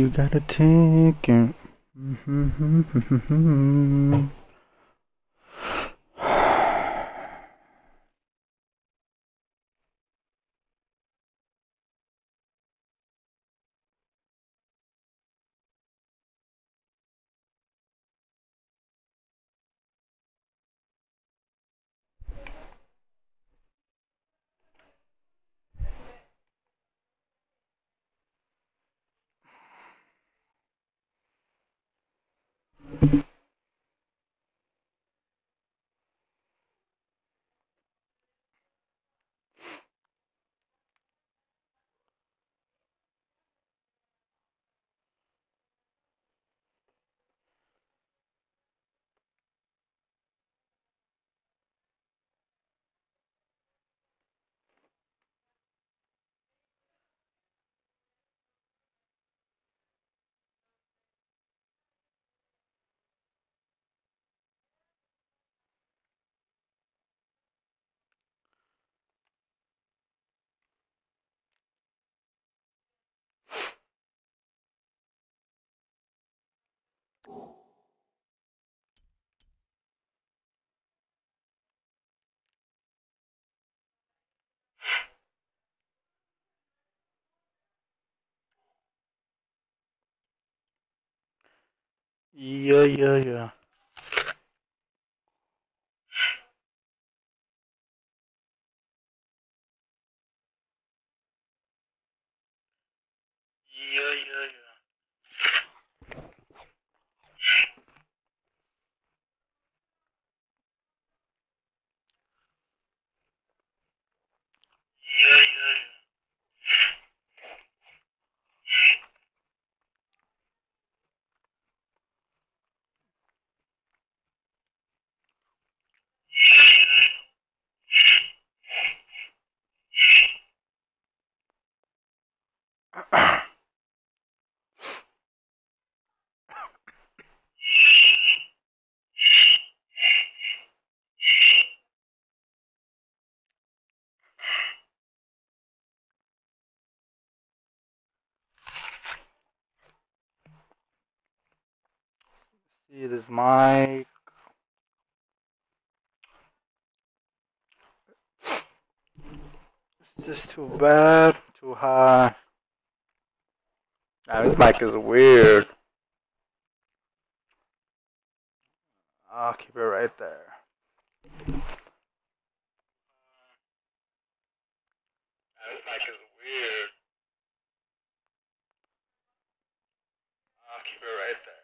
You gotta take it. Yeah, yeah, yeah. Yeah, yeah, yeah. Yeah, yeah, yeah. See this mic. It's just too bad. Too high. Nah, this mic is weird. I'll keep it right there. Nah, this mic is weird. I'll keep it right there.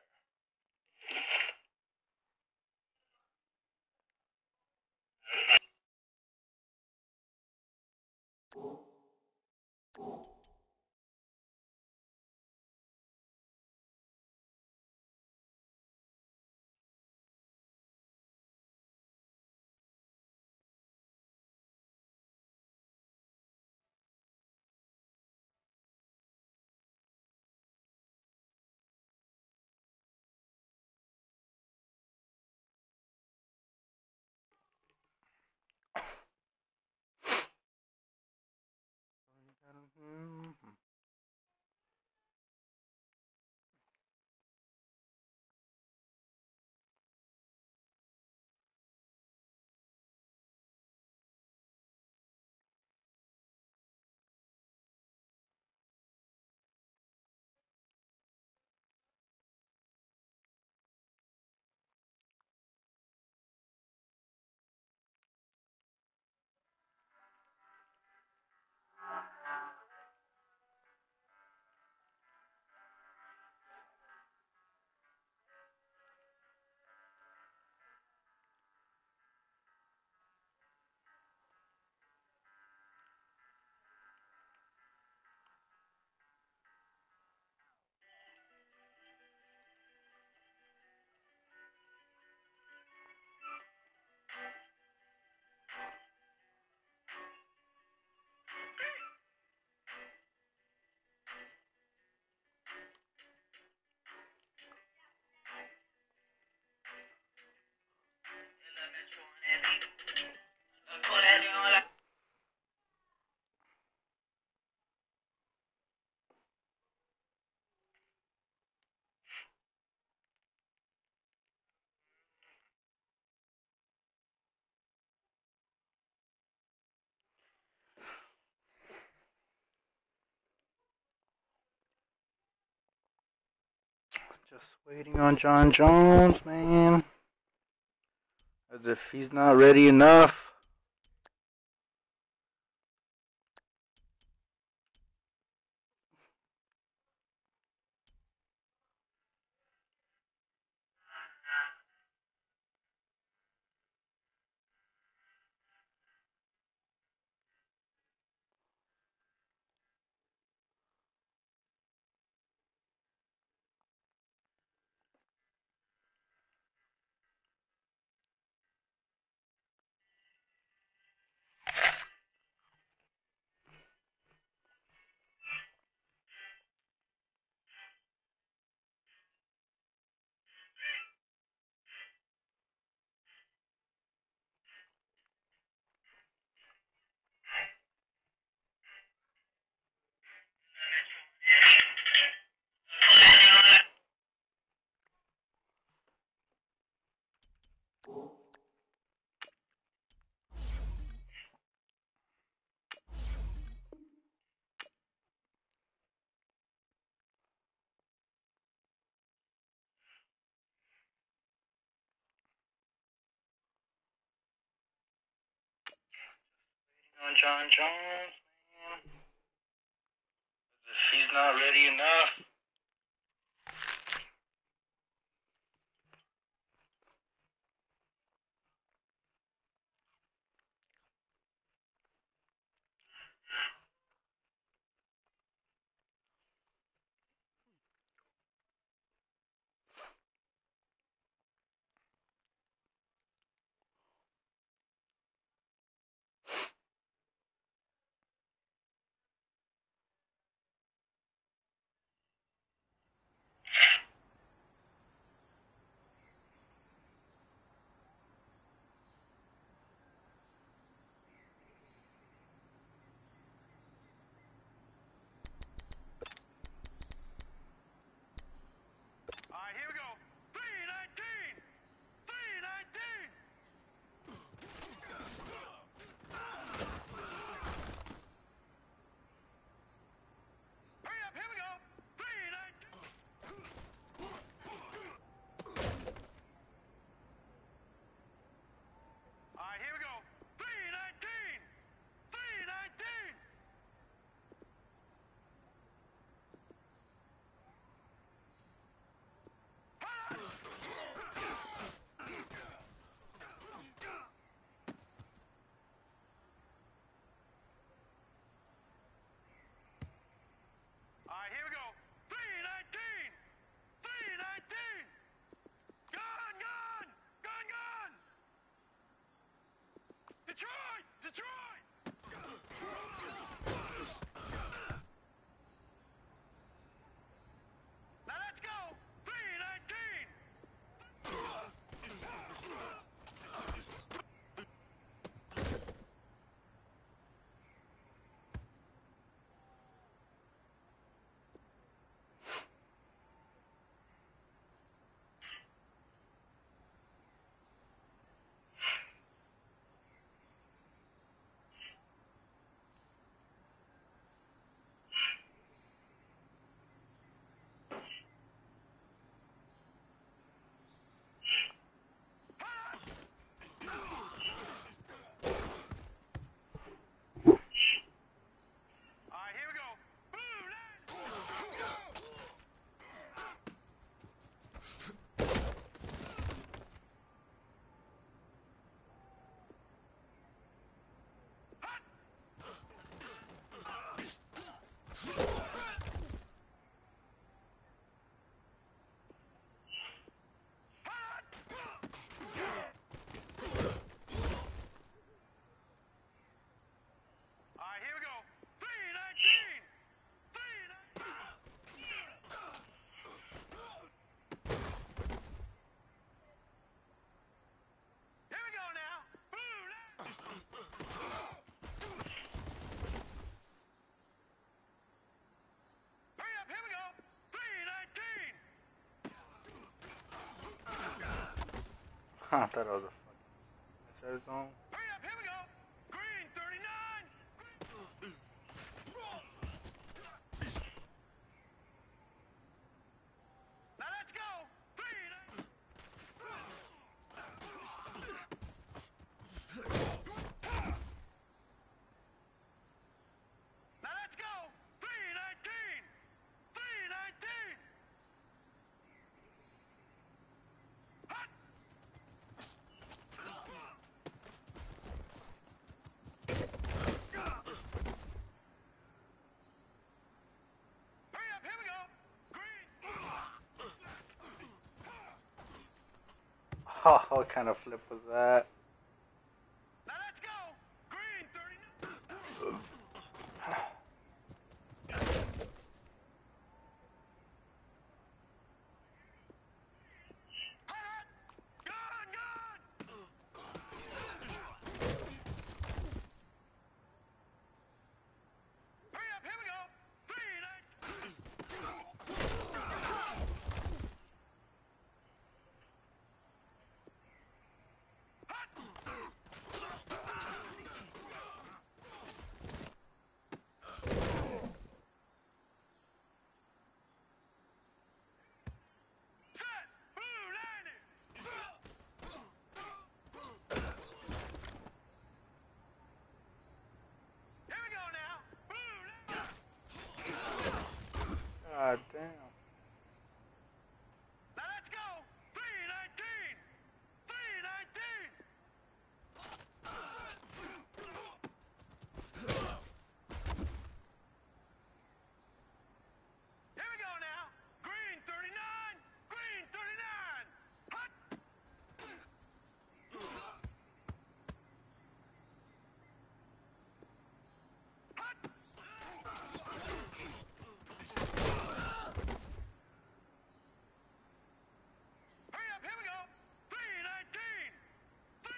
Just waiting on John Jones, man. As if he's not ready enough. On John Jones, man. As if he's not ready enough. I thought it was a fucking zone. Hurry up, here we go! Green 39! Now let's go! Oh, what kind of flip was that? Now let's go. Green 39. Hot. Gone, gone. Hurry up, here we go. Green 8. Set. Blue landing. Here we go now. Blue landing. God damn. Now let's go. 319. 319. Here we go now. Green 39. Green 39. Hot. Hot. Hurry up, here we go. 319. 3.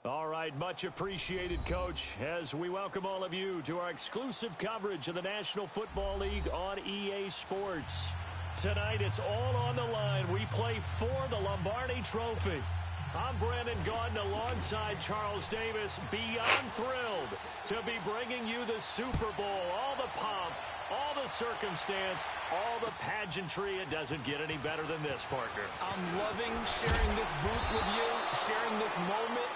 All right, much appreciated, Coach, as we welcome all of you to our exclusive coverage of the National Football League on EA Sports. Tonight, it's all on the line. We play for the Lombardi Trophy. I'm Brandon Gaudin alongside Charles Davis, beyond thrilled to be bringing you the Super Bowl, all the pomp, all the circumstance, all the pageantry. It doesn't get any better than this, partner. I'm loving sharing this booth with you, sharing this moment,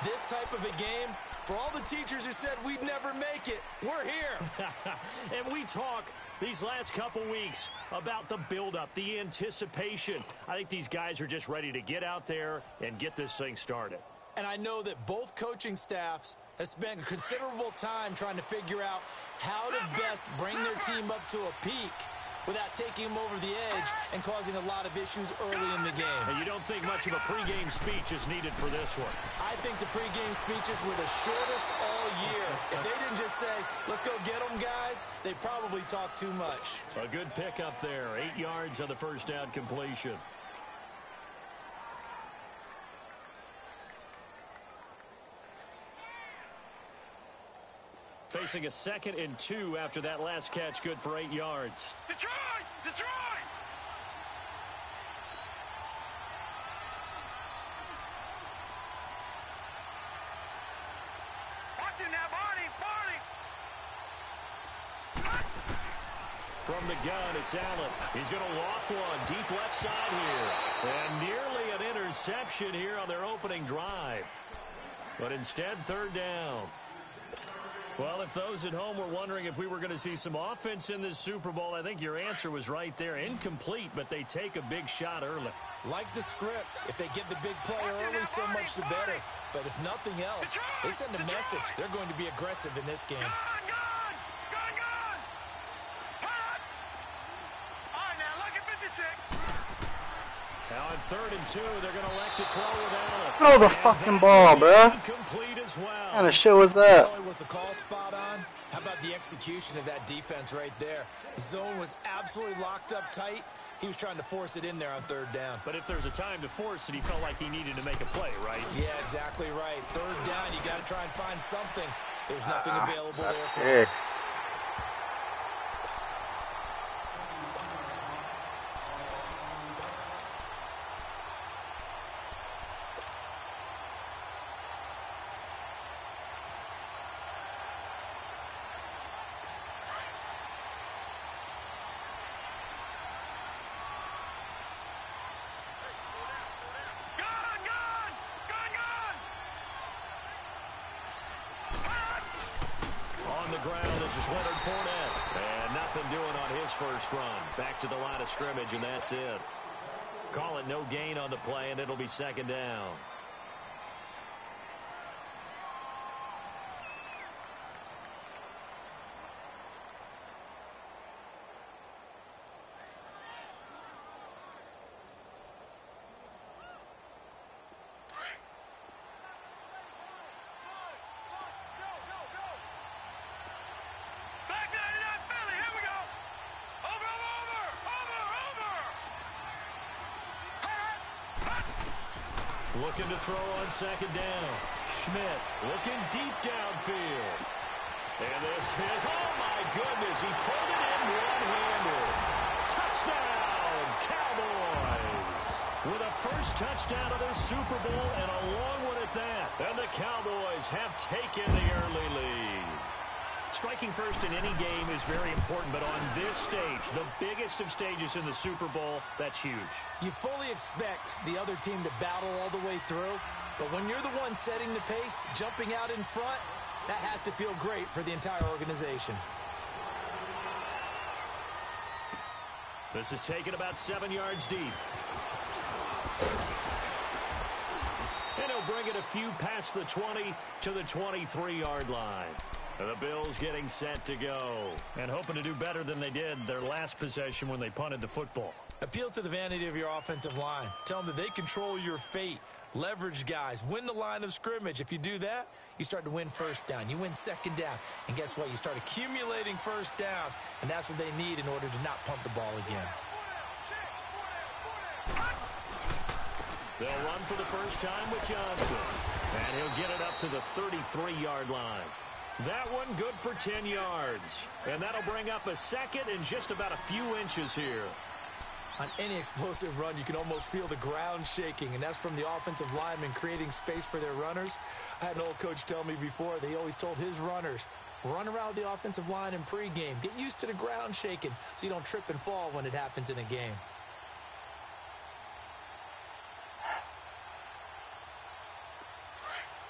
this type of a game. For all the teachers who said we'd never make it, we're here. And we talk these last couple weeks about the buildup, the anticipation. I think these guys are just ready to get out there and get this thing started. And I know that both coaching staffs have spent considerable time trying to figure out how to best bring their team up to a peak without taking them over the edge and causing a lot of issues early in the game. And you don't think much of a pregame speech is needed for this one? I think the pregame speeches were the shortest all year. If they didn't just say, let's go get them, guys, they probably talked too much. A good pickup there. 8 yards on the first down completion. Facing a 2nd and 2 after that last catch, good for 8 yards. Detroit! Detroit! Watching that Barney! From the gun, it's Allen. He's going to loft one deep left side here. And nearly an interception here on their opening drive. But instead, 3rd down. Well, if those at home were wondering if we were going to see some offense in this Super Bowl, I think your answer was right there. Incomplete, but they take a big shot early. Like the script, if they get the big play early, so much the better. But if nothing else, they send a message. They're going to be aggressive in this game. Gun! Hut! All right, now, look at 56. Now on 3rd and 2, they're going to elect to throw with Allen. Throw the fucking ball, bruh. Incomplete as well. What kind of shit was that? Was the call spot on? How about the execution of that defense right there? The zone was absolutely locked up tight. He was trying to force it in there on 3rd down. But if there's a time to force it, he felt like he needed to make a play, right? Yeah, exactly right. 3rd down, you got to try and find something. There's nothing available there for him. Ground. This is Leonard Fournette. And nothing doing on his first run. Back to the line of scrimmage, and that's it. Call it no gain on the play, and it'll be 2nd down. Looking to throw on 2nd down. Schmidt looking deep downfield. And this is, oh my goodness, he pulled it in one-handed. Touchdown, Cowboys. With a first touchdown of this Super Bowl and a long one at that. And the Cowboys have taken the early lead. Striking first in any game is very important, but on this stage, the biggest of stages in the Super Bowl, that's huge. You fully expect the other team to battle all the way through, but when you're the one setting the pace, jumping out in front, that has to feel great for the entire organization. This is taken about 7 yards deep. And he'll bring it a few past the 20 to the 23-yard line. And the Bills getting set to go. And hoping to do better than they did their last possession when they punted the football. Appeal to the vanity of your offensive line. Tell them that they control your fate. Leverage guys. Win the line of scrimmage. If you do that, you start to win 1st down. You win 2nd down. And guess what? You start accumulating 1st downs. And that's what they need in order to not punt the ball again. They'll run for the first time with Johnson. And he'll get it up to the 33-yard line. That one good for 10 yards. And that'll bring up a second and just about a few inches here. On any explosive run, you can almost feel the ground shaking, and that's from the offensive linemen creating space for their runners. I had an old coach tell me before, they always told his runners, run around the offensive line in pregame. Get used to the ground shaking so you don't trip and fall when it happens in a game.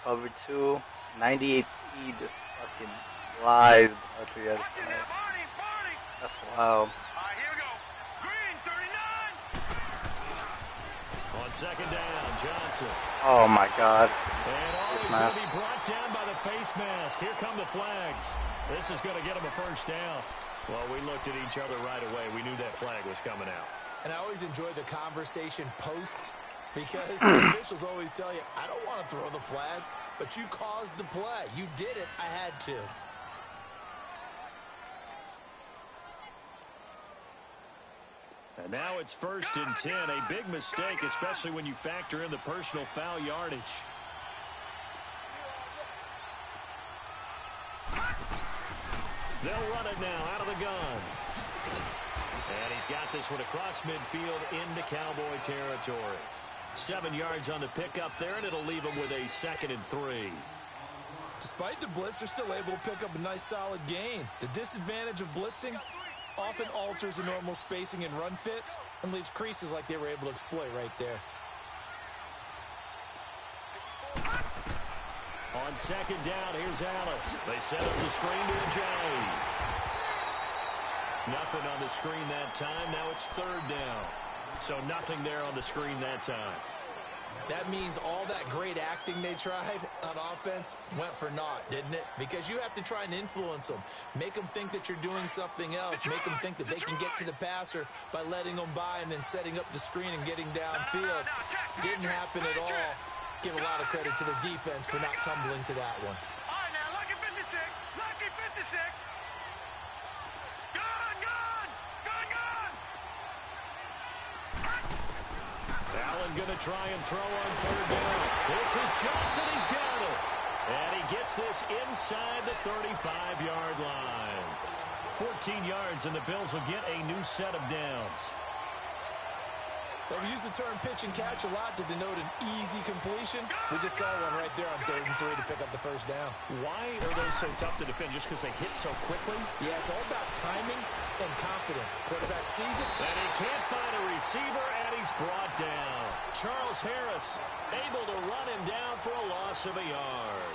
Cover 2, 98 speed, just fucking flies to the other side. That's wild. On second down, Johnson. Oh my God. And he's going to be brought down by the face mask. Here come the flags. This is going to get him a first down. Well, we looked at each other right away. We knew that flag was coming out. And I always enjoy the conversation post because the officials always tell you, I don't want to throw the flag, but you caused the play. You did it. I had to. And now it's 1st and 10. A big mistake, especially when you factor in the personal foul yardage. They'll run it now out of the gun. And he's got this one across midfield into Cowboy territory. 7 yards on the pickup there, and it'll leave him with a 2nd and 3. Despite the blitz, they're still able to pick up a nice solid gain. The disadvantage of blitzing often alters the normal spacing and run fits and leaves creases like they were able to exploit right there. On second down, here's Alice. They set up the screen to Ajay. Nothing on the screen that time. Now it's 3rd down. So nothing there on the screen that time. That means all that great acting they tried on offense went for naught, didn't it? Because you have to try and influence them. Make them think that you're doing something else. Make them think that they can get to the passer by letting them by and then setting up the screen and getting downfield. Didn't happen at all. Give a lot of credit to the defense for not tumbling to that one. All right, now, lucky 56. Lucky 56. Allen going to try and throw on 3rd down. This is Johnson. He's got it. And he gets this inside the 35-yard line. 14 yards, and the Bills will get a new set of downs. Well, we use the term pitch and catch a lot to denote an easy completion. We just saw one right there on 3rd and 3 to pick up the first down. Why are those so tough to defend? Just because they hit so quickly? Yeah, it's all about timing and confidence. Quarterback sees it. And he can't find a receiver, and he's brought down. Charles Harris able to run him down for a loss of a yard.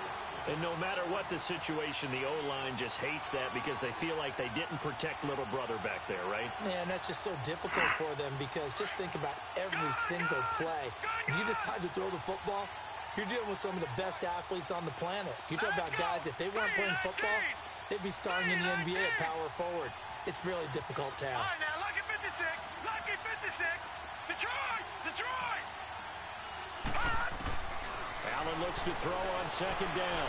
And no matter what the situation, the O-line just hates that because they feel like they didn't protect little brother back there, right? Man, that's just so difficult for them because just think about every single play. When you decide to throw the football, you're dealing with some of the best athletes on the planet. You're talking about guys, if they weren't playing football, they'd be starring in the NBA at power forward. It's a really difficult task. All right, now, lucky 56. Lucky 56. Detroit! Detroit! Allen looks to throw on 2nd down.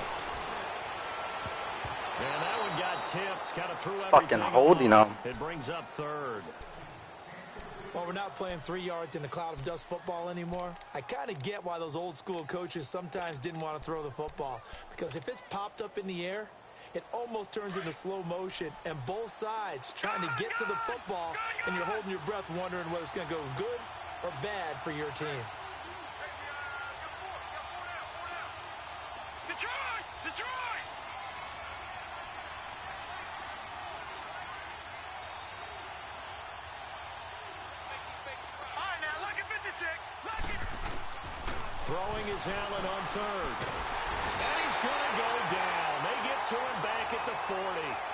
And that one got tipped. Kind of threw everything Fucking holding off. him. It brings up 3rd. Well, we're not playing 3 yards in a cloud of dust football anymore. I kind of get why those old school coaches sometimes didn't want to throw the football. Because if it's popped up in the air, it almost turns into slow motion. And both sides trying to get to the football, and you're holding your breath wondering whether it's going to go good or bad for your team. Detroit! Detroit! All right, now, lucky 56. Lucky. Throwing is Allen on 3rd. And he's going to go down. They get to him back at the 40.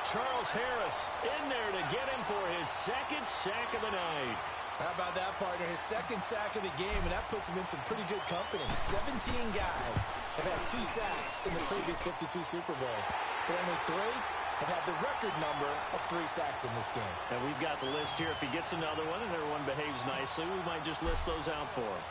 Charles Harris in there to get him for his 2nd sack of the night. How about that, partner? His 2nd sack of the game, and that puts him in some pretty good company. 17 guys have had 2 sacks in the previous 52 Super Bowls, but only 3 have had the record number of 3 sacks in this game. And we've got the list here. If he gets another one and everyone behaves nicely, we might just list those out for him.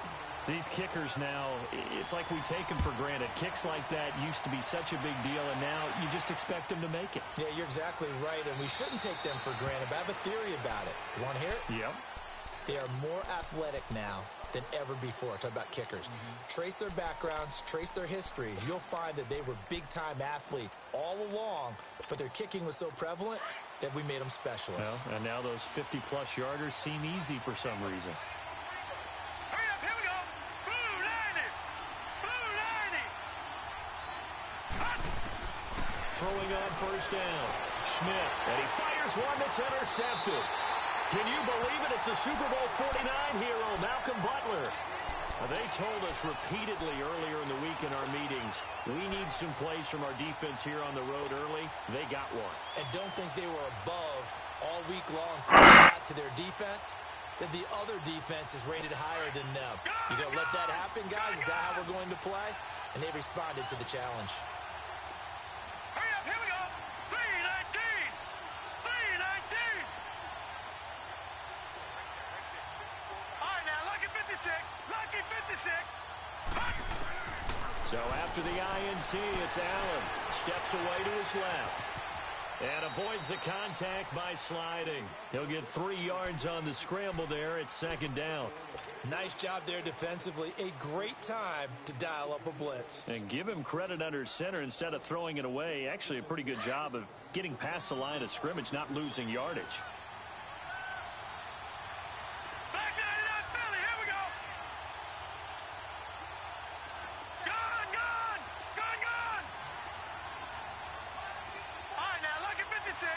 These kickers now, it's like we take them for granted. Kicks like that used to be such a big deal, and now you just expect them to make it. Yeah, you're exactly right, and we shouldn't take them for granted, but I have a theory about it. You want to hear it? Yep. They are more athletic now than ever before. Talk about kickers. Trace their backgrounds, trace their histories. You'll find that they were big-time athletes all along, but their kicking was so prevalent that we made them specialists. Well, and now those 50-plus yarders seem easy for some reason. Hurry up, here we go. Blue 90. Blue 90. Throwing on first down. Schmidt, and he fires one that's intercepted. Can you believe it? It's a Super Bowl 49 hero, Malcolm Butler. They told us repeatedly earlier in the week in our meetings, we need some plays from our defense here on the road early. They got one. And don't think they were above all week long to their defense, that the other defense is rated higher than them. You going to let that happen, guys? Is that how we're going to play? And they responded to the challenge. Hurry up, here we go. 319. 319. All right, now, lucky 56. Lucky 56. So after the INT, it's Allen. Steps away to his left. And avoids the contact by sliding. He'll get 3 yards on the scramble there at second down. Nice job there defensively. A great time to dial up a blitz. And give him credit under center instead of throwing it away. Actually a pretty good job of getting past the line of scrimmage, not losing yardage. Back 99 Philly, here we go. Gone, gone. Gone, gone. All right, now, lucky 56.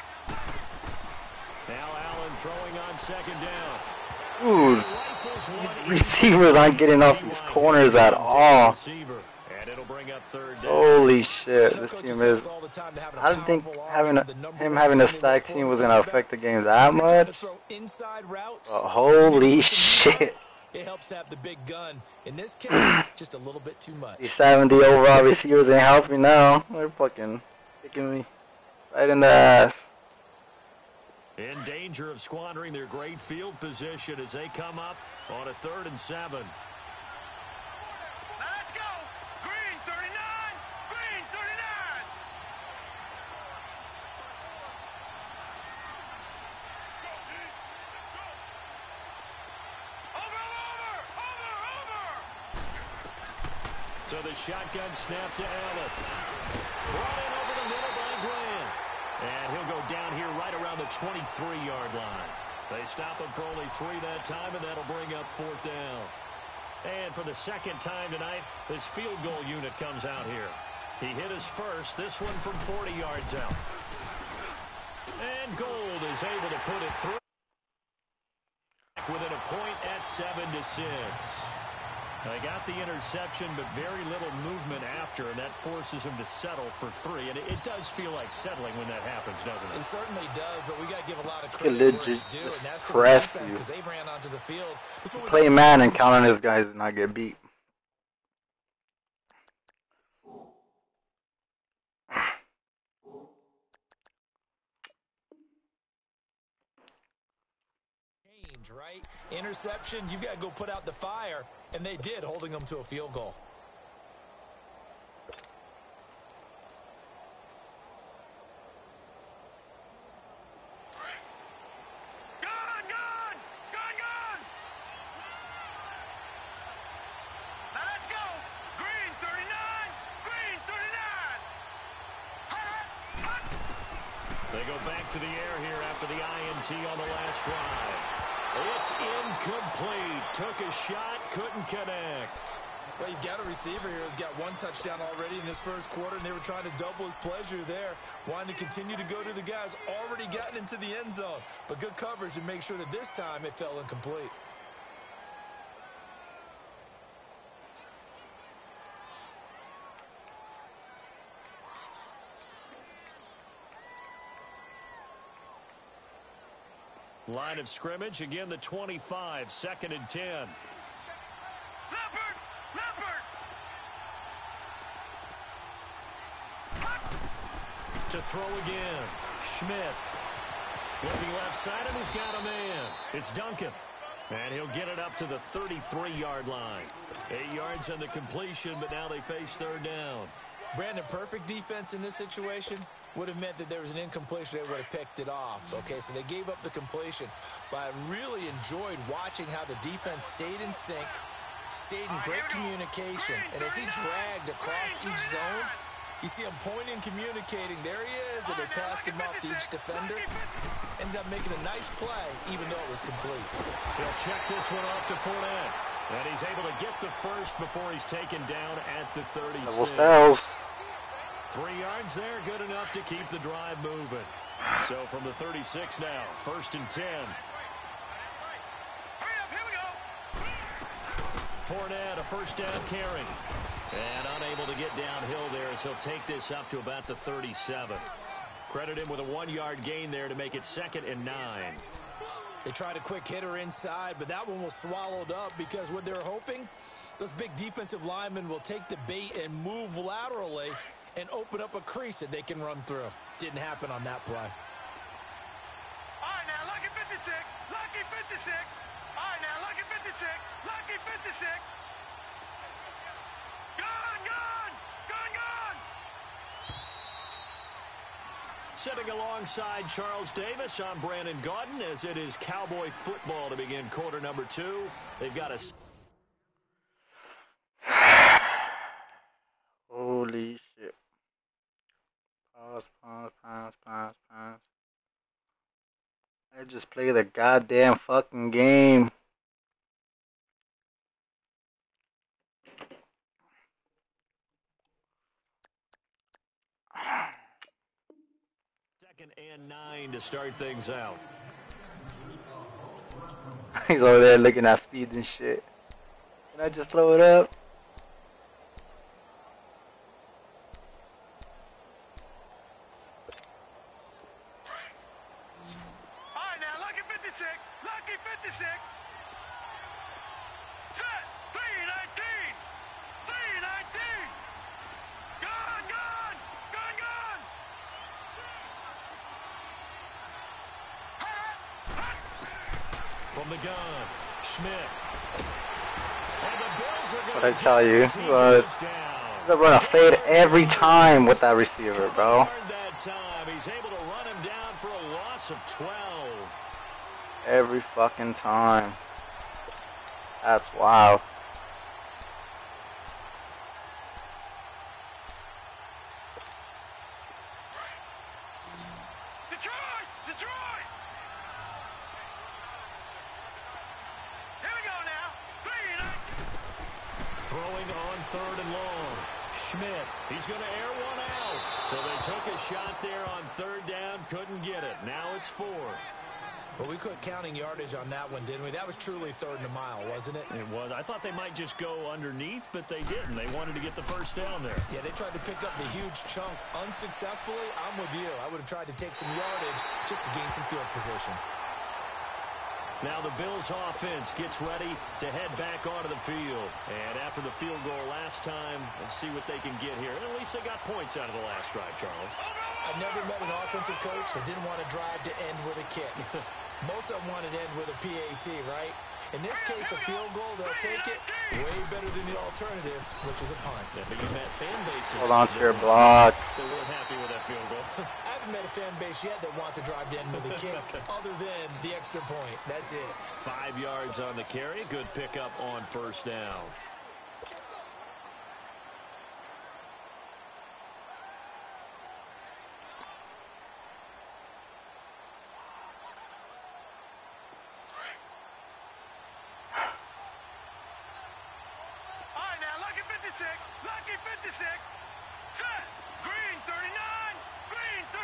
Now Allen throwing on second down. Dude, these receivers aren't getting off these corners at all. And it'll bring up third down. Holy shit, this team is... I didn't think him having a stack team was going to affect the game that much. But holy shit. It helps have the big gun. In this case, just a little bit too much. These 70 overall receivers ain't helping now. They're fucking kicking me right in the ass. In danger of squandering their great field position as they come up on a 3rd and 7. Now let's go. Green 39. Green 39. Over. So the shotgun snap to Allen. Brought in over the middle by Grant. And he'll go down here right around the 23-yard line. They stop him for only 3 that time, and that'll bring up 4th down. And for the second time tonight, this field goal unit comes out here. He hit his first, this one from 40 yards out. And Gold is able to put it through. Within a point at 7-6. They got the interception, but very little movement after, and that forces him to settle for 3. And it does feel like settling when that happens, doesn't it? It certainly does, but we got to give a lot of credit Legit where it's due, and that's to the press defense you. because they ran onto the field. Play man and count on his guys and not get beat. Right? Interception, you got to go put out the fire, and they did, holding them to a field goal. Gone, gone. Gone, gone. Now let's go. Green 39. Green 39. They go back to the air here after the INT on the last drive. It's incomplete. Took a shot, couldn't connect. Well, you've got a receiver here who's got 1 touchdown already in this first quarter, and they were trying to double his pleasure there, wanting to continue to go to the guys already gotten into the end zone. But good coverage to make sure that this time it fell incomplete. Line of scrimmage, again the 25, 2nd and 10. Leopard. Leopard. To throw again. Schmidt. Looking left side, and he's got a man. It's Duncan. And he'll get it up to the 33-yard line. 8 yards on the completion, but now they face 3rd down. Brandon, perfect defense in this situation would have meant that there was an incompletion. They would have picked it off. Okay, so they gave up the completion. But I really enjoyed watching how the defense stayed in sync, stayed in great communication. And as he dragged across each zone, you see him pointing, communicating. There he is, and they passed him off to each defender. Ended up making a nice play, even though it was complete. He'll check this one off to Fournette. And he's able to get the first before he's taken down at the 36. 3 yards there, good enough to keep the drive moving. So from the 36 now, 1st and 10. Fournette, a first down carry. And unable to get downhill there, so he'll take this up to about the 37. Credit him with a 1-yard gain there to make it 2nd and 9. They tried a quick hitter inside, but that one was swallowed up because what they're hoping, those big defensive linemen will take the bait and move laterally and open up a crease that they can run through. Didn't happen on that play. All right, now, lucky 56. Lucky 56. All right, now, lucky 56. Lucky 56. Gone, gone. Gone, gone. Sitting alongside Charles Davis, I'm Brandon Gaudin, as it is Cowboy football to begin quarter number 2. They've got a... Holy shit. Pause. I just play the goddamn fucking game. Second and 9 to start things out. He's over there looking at speeds and shit. Can I just throw it up? All right, now, lucky 56. Lucky 56. Set. 319. 319. Gone, gone. Gone, gone. From the gun, Schmidt. And the Bills are What going I tell you, they run a fade every time with that receiver, bro. That time. He's able to run him down for a loss of 12. Every fucking time. That's wild. Detroit! Detroit! Here we go now. 319. Throwing on 3rd and long. Schmidt, he's going to air one out. So they took a shot there on 3rd down, couldn't get it. Now it's 4th. But we quit counting yardage on that one, didn't we? That was truly 3rd and a mile, wasn't it? It was. I thought they might just go underneath, but they didn't. They wanted to get the first down there. Yeah, they tried to pick up the huge chunk unsuccessfully. I'm with you. I would have tried to take some yardage just to gain some field position. Now the Bills offense gets ready to head back onto the field. And after the field goal last time, let's see what they can get here. And at least they got points out of the last drive, Charles. I've never met an offensive coach that didn't want to drive to end with a kick. Most of them wanted to end with a PAT, right? In this case, a field goal, they'll take it way better than the alternative, which is a punt. Yeah, but you met fan bases. Hold on to your block. They weren't happy with that field goal. I haven't met a fan base yet that wants to drive to end with a kick other than the extra point. That's it. 5 yards on the carry. Good pickup on 1st down. Lucky 56. Set. Green 39. Green 39.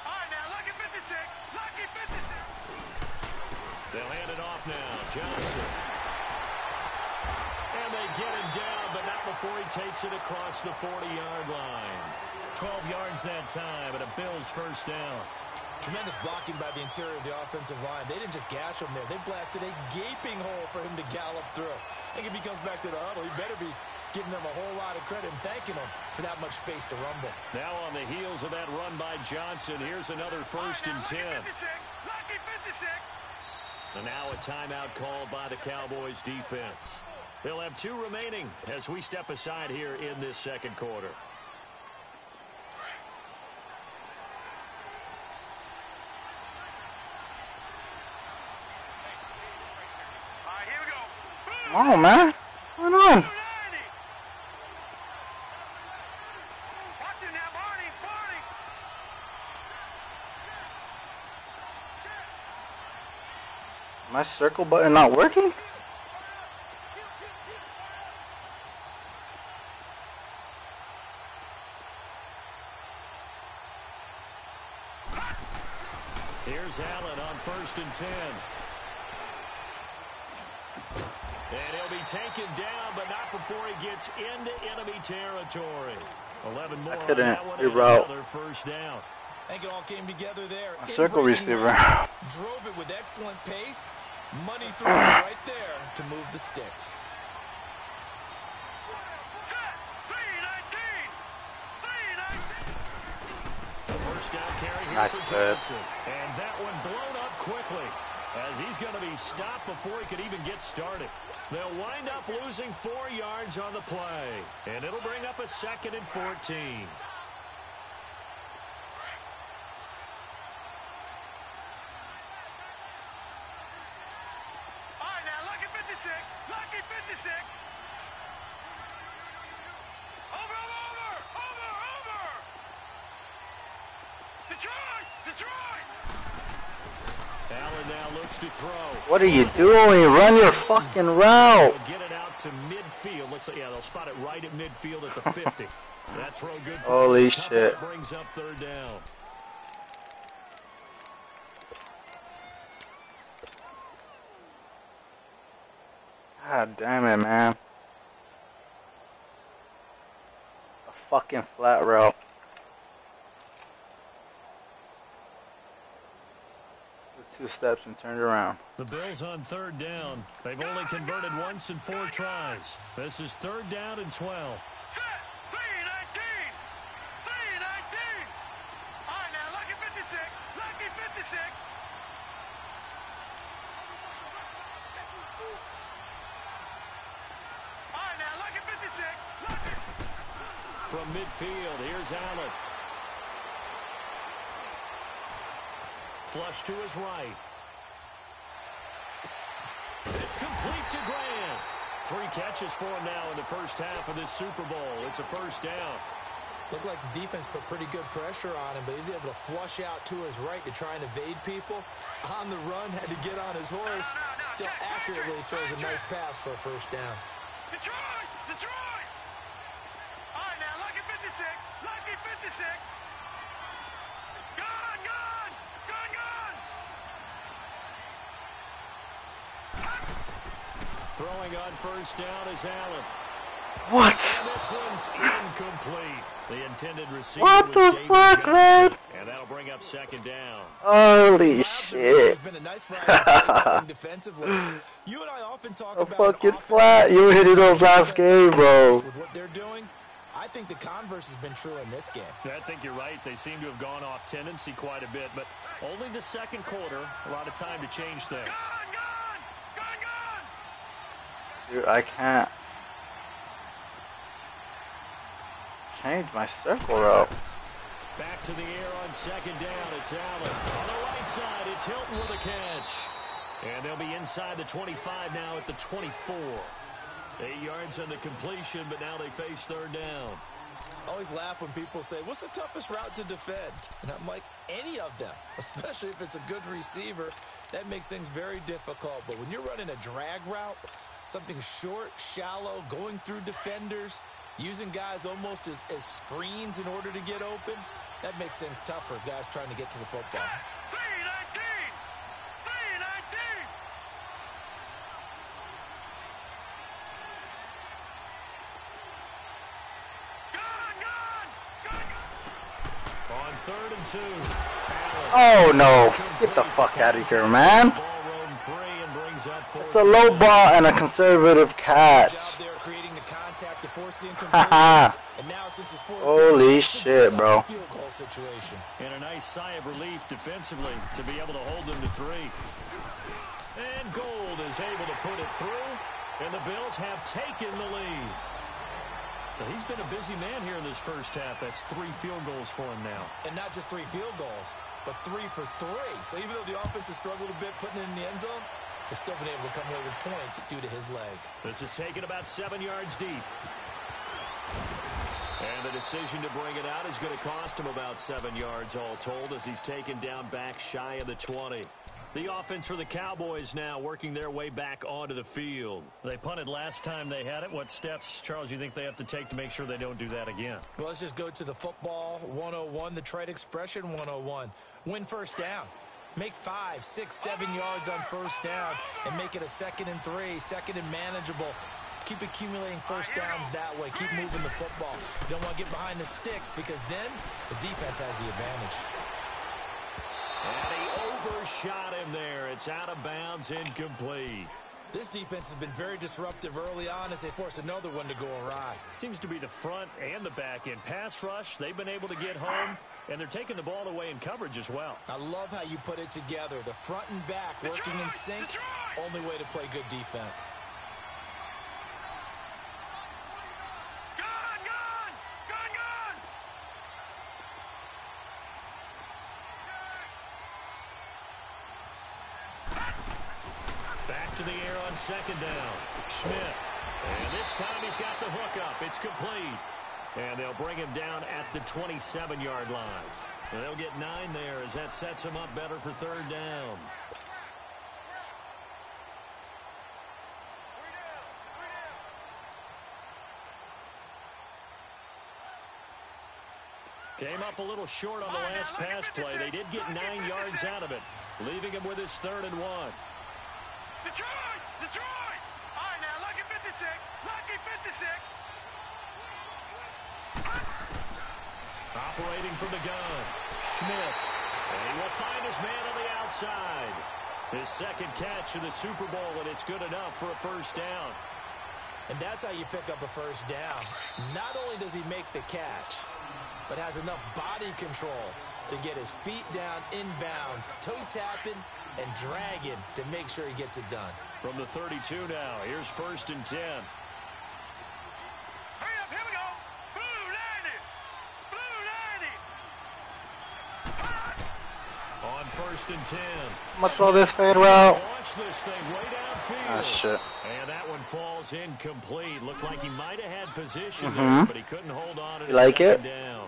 All right, now, lucky 56. Lucky 56. They'll hand it off now. Johnson. And they get him down, but not before he takes it across the 40-yard line. 12 yards that time, and a Bills first down. Tremendous blocking by the interior of the offensive line. They didn't just gash him there. They blasted a gaping hole for him to gallop through. I think if he comes back to the huddle, he better be giving them a whole lot of credit and thanking them for that much space to rumble. Now on the heels of that run by Johnson, here's another 1st and 10. Lucky 56. And now a timeout called by the Cowboys defense. They'll have 2 remaining as we step aside here in this second quarter. Come on, man. What's going on? My circle button not working? Here's Allen on 1st and 10. And he'll be taken down, but not before he gets into enemy territory. 11 more on that one, and another first down. I think it all came together there. A circle receiver. Drove it with excellent pace. Money through right there to move the sticks. First down carry here for Johnson. And that one blown up quickly as he's going to be stopped before he could even get started. They'll wind up losing 4 yards on the play. And it'll bring up a 2nd and 14. All right, now, lucky 56. Lucky 56. Over. Detroit! Allen now looks to throw. What are you doing? Run your fucking route. They'll get it out to midfield. Looks like, yeah, they'll spot it right at midfield at the 50. That throw good for holy shit. Brings up 3rd down. God damn it, man. A fucking flat route. Took 2 steps and turned around. The Bills on 3rd down. They've only converted once in 4 tries. This is 3rd down and 12. Set! 3-19! 3-19! All right, now, lucky 56. Lucky 56. All right, now, lucky 56. Lucky. From midfield, here's Allen. Flush to his right. It's complete to Grant. 3 catches for him now in the first half of this Super Bowl. It's a first down. Looked like the defense put pretty good pressure on him, but he's able to flush out to his right to try and evade people. On the run, had to get on his horse. Still accurately throws a nice pass for a first down. Detroit! Detroit! All right, now, lucky 56. Lucky 56. Gone! Gone! Gone! Gone! Throwing on first down is Allen. What? And this one's incomplete. The intended receiver what the fuck, man? And that'll bring up 2nd down. Holy shit. Been a nice defensively. You and I often talk about fucking flat. You hit it up last game, bro. With what they're doing, I think the converse has been true in this game. I think you're right. They seem to have gone off tendency quite a bit, but only the second quarter. A lot of time to change things. Gone! Gone! Gone! Gone! Dude, I can't change my circle route. Back to the air on 2nd down. It's Allen. On the right side, it's Hilton with a catch. And they'll be inside the 25 now at the 24. 8 yards on the completion, but now they face 3rd down. I always laugh when people say, what's the toughest route to defend? And I'm like, any of them, especially if it's a good receiver. That makes things very difficult. But when you're running a drag route, something short, shallow, going through defenders, using guys almost as screens in order to get open, that makes things tougher, guys trying to get to the football. 3-19! 3-19! Gone! Gone! Gone! On 3rd and 2. Oh no. Get the fuck out of here, man. Ball roam free and brings up 4th. It's a low ball and a conservative catch. Creating the contact to force the Haha. And now since it's holy shit, bro. Field goal situation. And a nice sigh of relief defensively to be able to hold them to 3. And Gold is able to put it through. And the Bills have taken the lead. So he's been a busy man here in this first half. That's 3 field goals for him now. And not just 3 field goals, but 3 for 3. So even though the offense has struggled a bit putting it in the end zone, they've still been able to come away with points due to his leg. This is taken about 7 yards deep. And the decision to bring it out is going to cost him about 7 yards all told as he's taken down back shy of the 20. The offense for the Cowboys now working their way back onto the field. They punted last time they had it. What steps, Charles, you think they have to take to make sure they don't do that again? Well, let's just go to the football 101, the trade expression 101. Win first down. Make 5, 6, 7 yards on first down and make it a 2nd and 3, 2nd and manageable. Keep accumulating first downs that way. Keep moving the football. You don't want to get behind the sticks because then the defense has the advantage. And he overshot him there. It's out of bounds, incomplete. This defense has been very disruptive early on as they force another one to go awry. Seems to be the front and the back end. Pass rush, they've been able to get home, and they're taking the ball away in coverage as well. I love how you put it together. The front and back working in sync. Only way to play good defense. To the air on 2nd down. Schmidt. And this time he's got the hook up. It's complete. And they'll bring him down at the 27-yard line. And they'll get 9 there as that sets him up better for 3rd down. Came up a little short on the last pass play. They did get 9 yards out of it, leaving him with his 3rd and 1. Detroit! Detroit! All right, now, lucky 56. Lucky 56. Operating from the gun. Schmidt. And he will find his man on the outside. His 2nd catch of the Super Bowl, and it's good enough for a first down. And that's how you pick up a first down. Not only does he make the catch, but has enough body control to get his feet down inbounds, toe tapping, and dragging to make sure he gets it done. From the 32 now, here's 1st and 10. Hurry up, here we go. Blue 90. Blue 90. On 1st and 10. I'm gonna throw this fade route. Launch this thing way downfield. Ah, shit. And that one falls incomplete. Looked like he might have had position there, but he couldn't hold on. You like it? Down.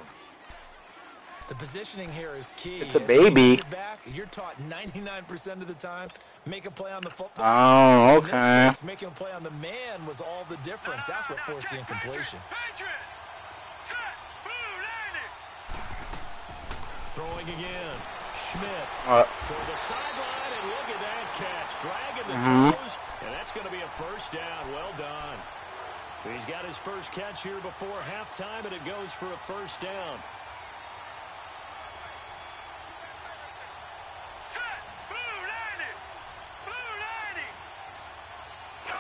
The positioning here is key. It's a baby. Back, you're taught 99% of the time, make a play on the football. Oh, okay. In this case, making a play on the man was all the difference. That's what forced the incompletion. Patriot. Set. Blue 90. Throwing again. Schmidt. Toward the sideline, and look at that catch. Dragging the toes, and that's going to be a first down. Well done. He's got his first catch here before halftime, and it goes for a first down.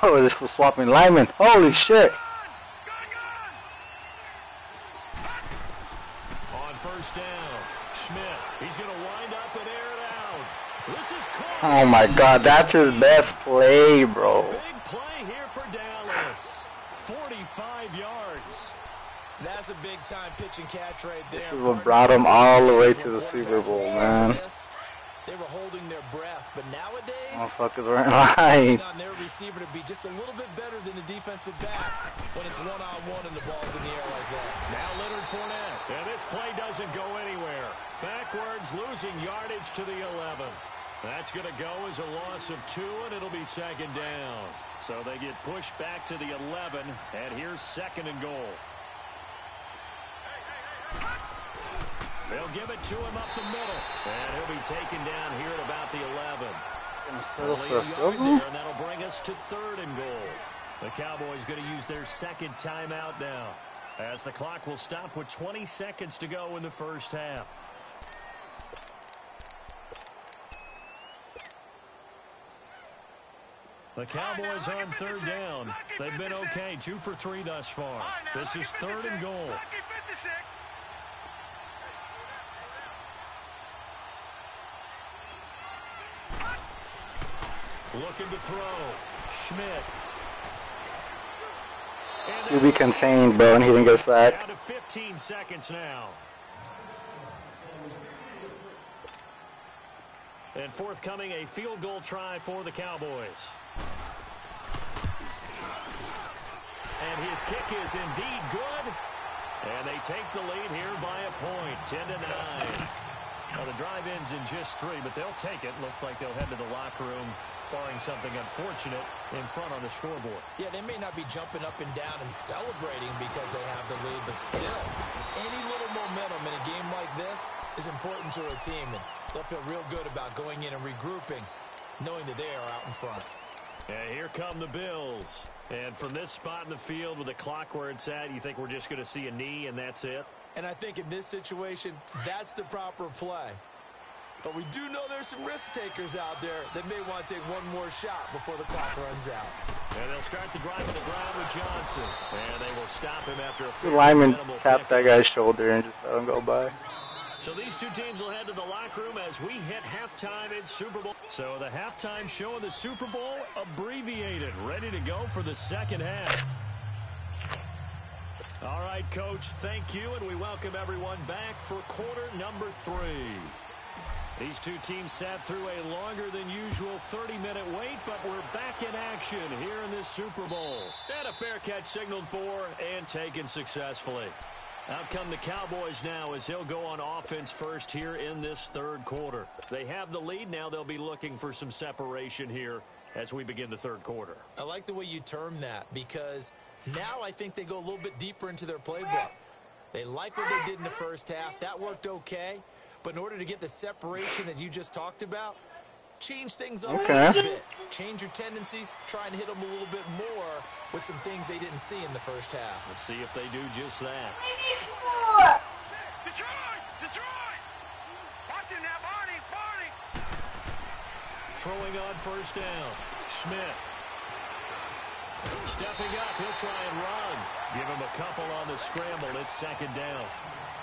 Oh, this was swapping linemen. Holy shit. On 1st down, Schmidt. He's going to wind up and air it out. This is close. Oh my god, that's his best play, bro. Big play here for Dallas. 45 yards. That's a big-time pitch and catch right there. This is what brought him all the way to the Super Bowl, man. They were holding their breath, but nowadays, motherfuckers were in line. On their receiver to be just a little bit better than the defensive back when it's one-on-one and the ball's in the air like that. Now Leonard Fournette. And this play doesn't go anywhere. Backwards, losing yardage to the 11. That's going to go as a loss of 2, and it'll be 2nd down. So they get pushed back to the 11, and here's 2nd and goal. They'll give it to him up the middle. And he'll be taken down here at about the 11. And that'll bring us to 3rd and goal. The Cowboys going to use their 2nd timeout now, as the clock will stop with 20 seconds to go in the first half. The Cowboys on 3rd down. They've been okay, 2 for 3 thus far. This is 3rd and goal. Looking to throw. Schmidt. To be contained, bro, and he didn't get sacked. Down to 15 seconds now. And forthcoming, a field goal try for the Cowboys. And his kick is indeed good. And they take the lead here by a point, 10-9. Well, the drive ends in just 3, but they'll take it. Looks like they'll head to the locker room, barring something unfortunate in front on the scoreboard. Yeah, they may not be jumping up and down and celebrating because they have the lead, but still, any little momentum in a game like this is important to a team, and they'll feel real good about going in and regrouping, knowing that they are out in front. And here come the Bills. And from this spot in the field with the clock where it's at, you think we're just going to see a knee and that's it? And I think in this situation, that's the proper play. But we do know there's some risk takers out there that may want to take one more shot before the clock runs out. And they'll start the drive on the ground with Johnson. And they will stop him after a the lineman tapped that guy's shoulder and just let him go by. So these two teams will head to the locker room as we hit halftime in Super Bowl. So the halftime show of the Super Bowl abbreviated, ready to go for the second half. All right, Coach, thank you, and we welcome everyone back for quarter number 3. These two teams sat through a longer than usual 30-minute wait, but we're back in action here in this Super Bowl. And a fair catch signaled for and taken successfully. Out come the Cowboys now as he'll go on offense first here in this third quarter. They have the lead now. They'll be looking for some separation here as we begin the third quarter. I like the way you term that because now I think they go a little bit deeper into their playbook. They like what they did in the first half. That worked okay. But in order to get the separation that you just talked about, change things up a little bit. Change your tendencies. Try and hit them a little bit more with some things they didn't see in the first half. Let's see if they do just that. Detroit! Detroit! Watch him now, Barney! Barney! Throwing on first down. Schmidt. Stepping up. He'll try and run. Give him a couple on the scramble. It's second down.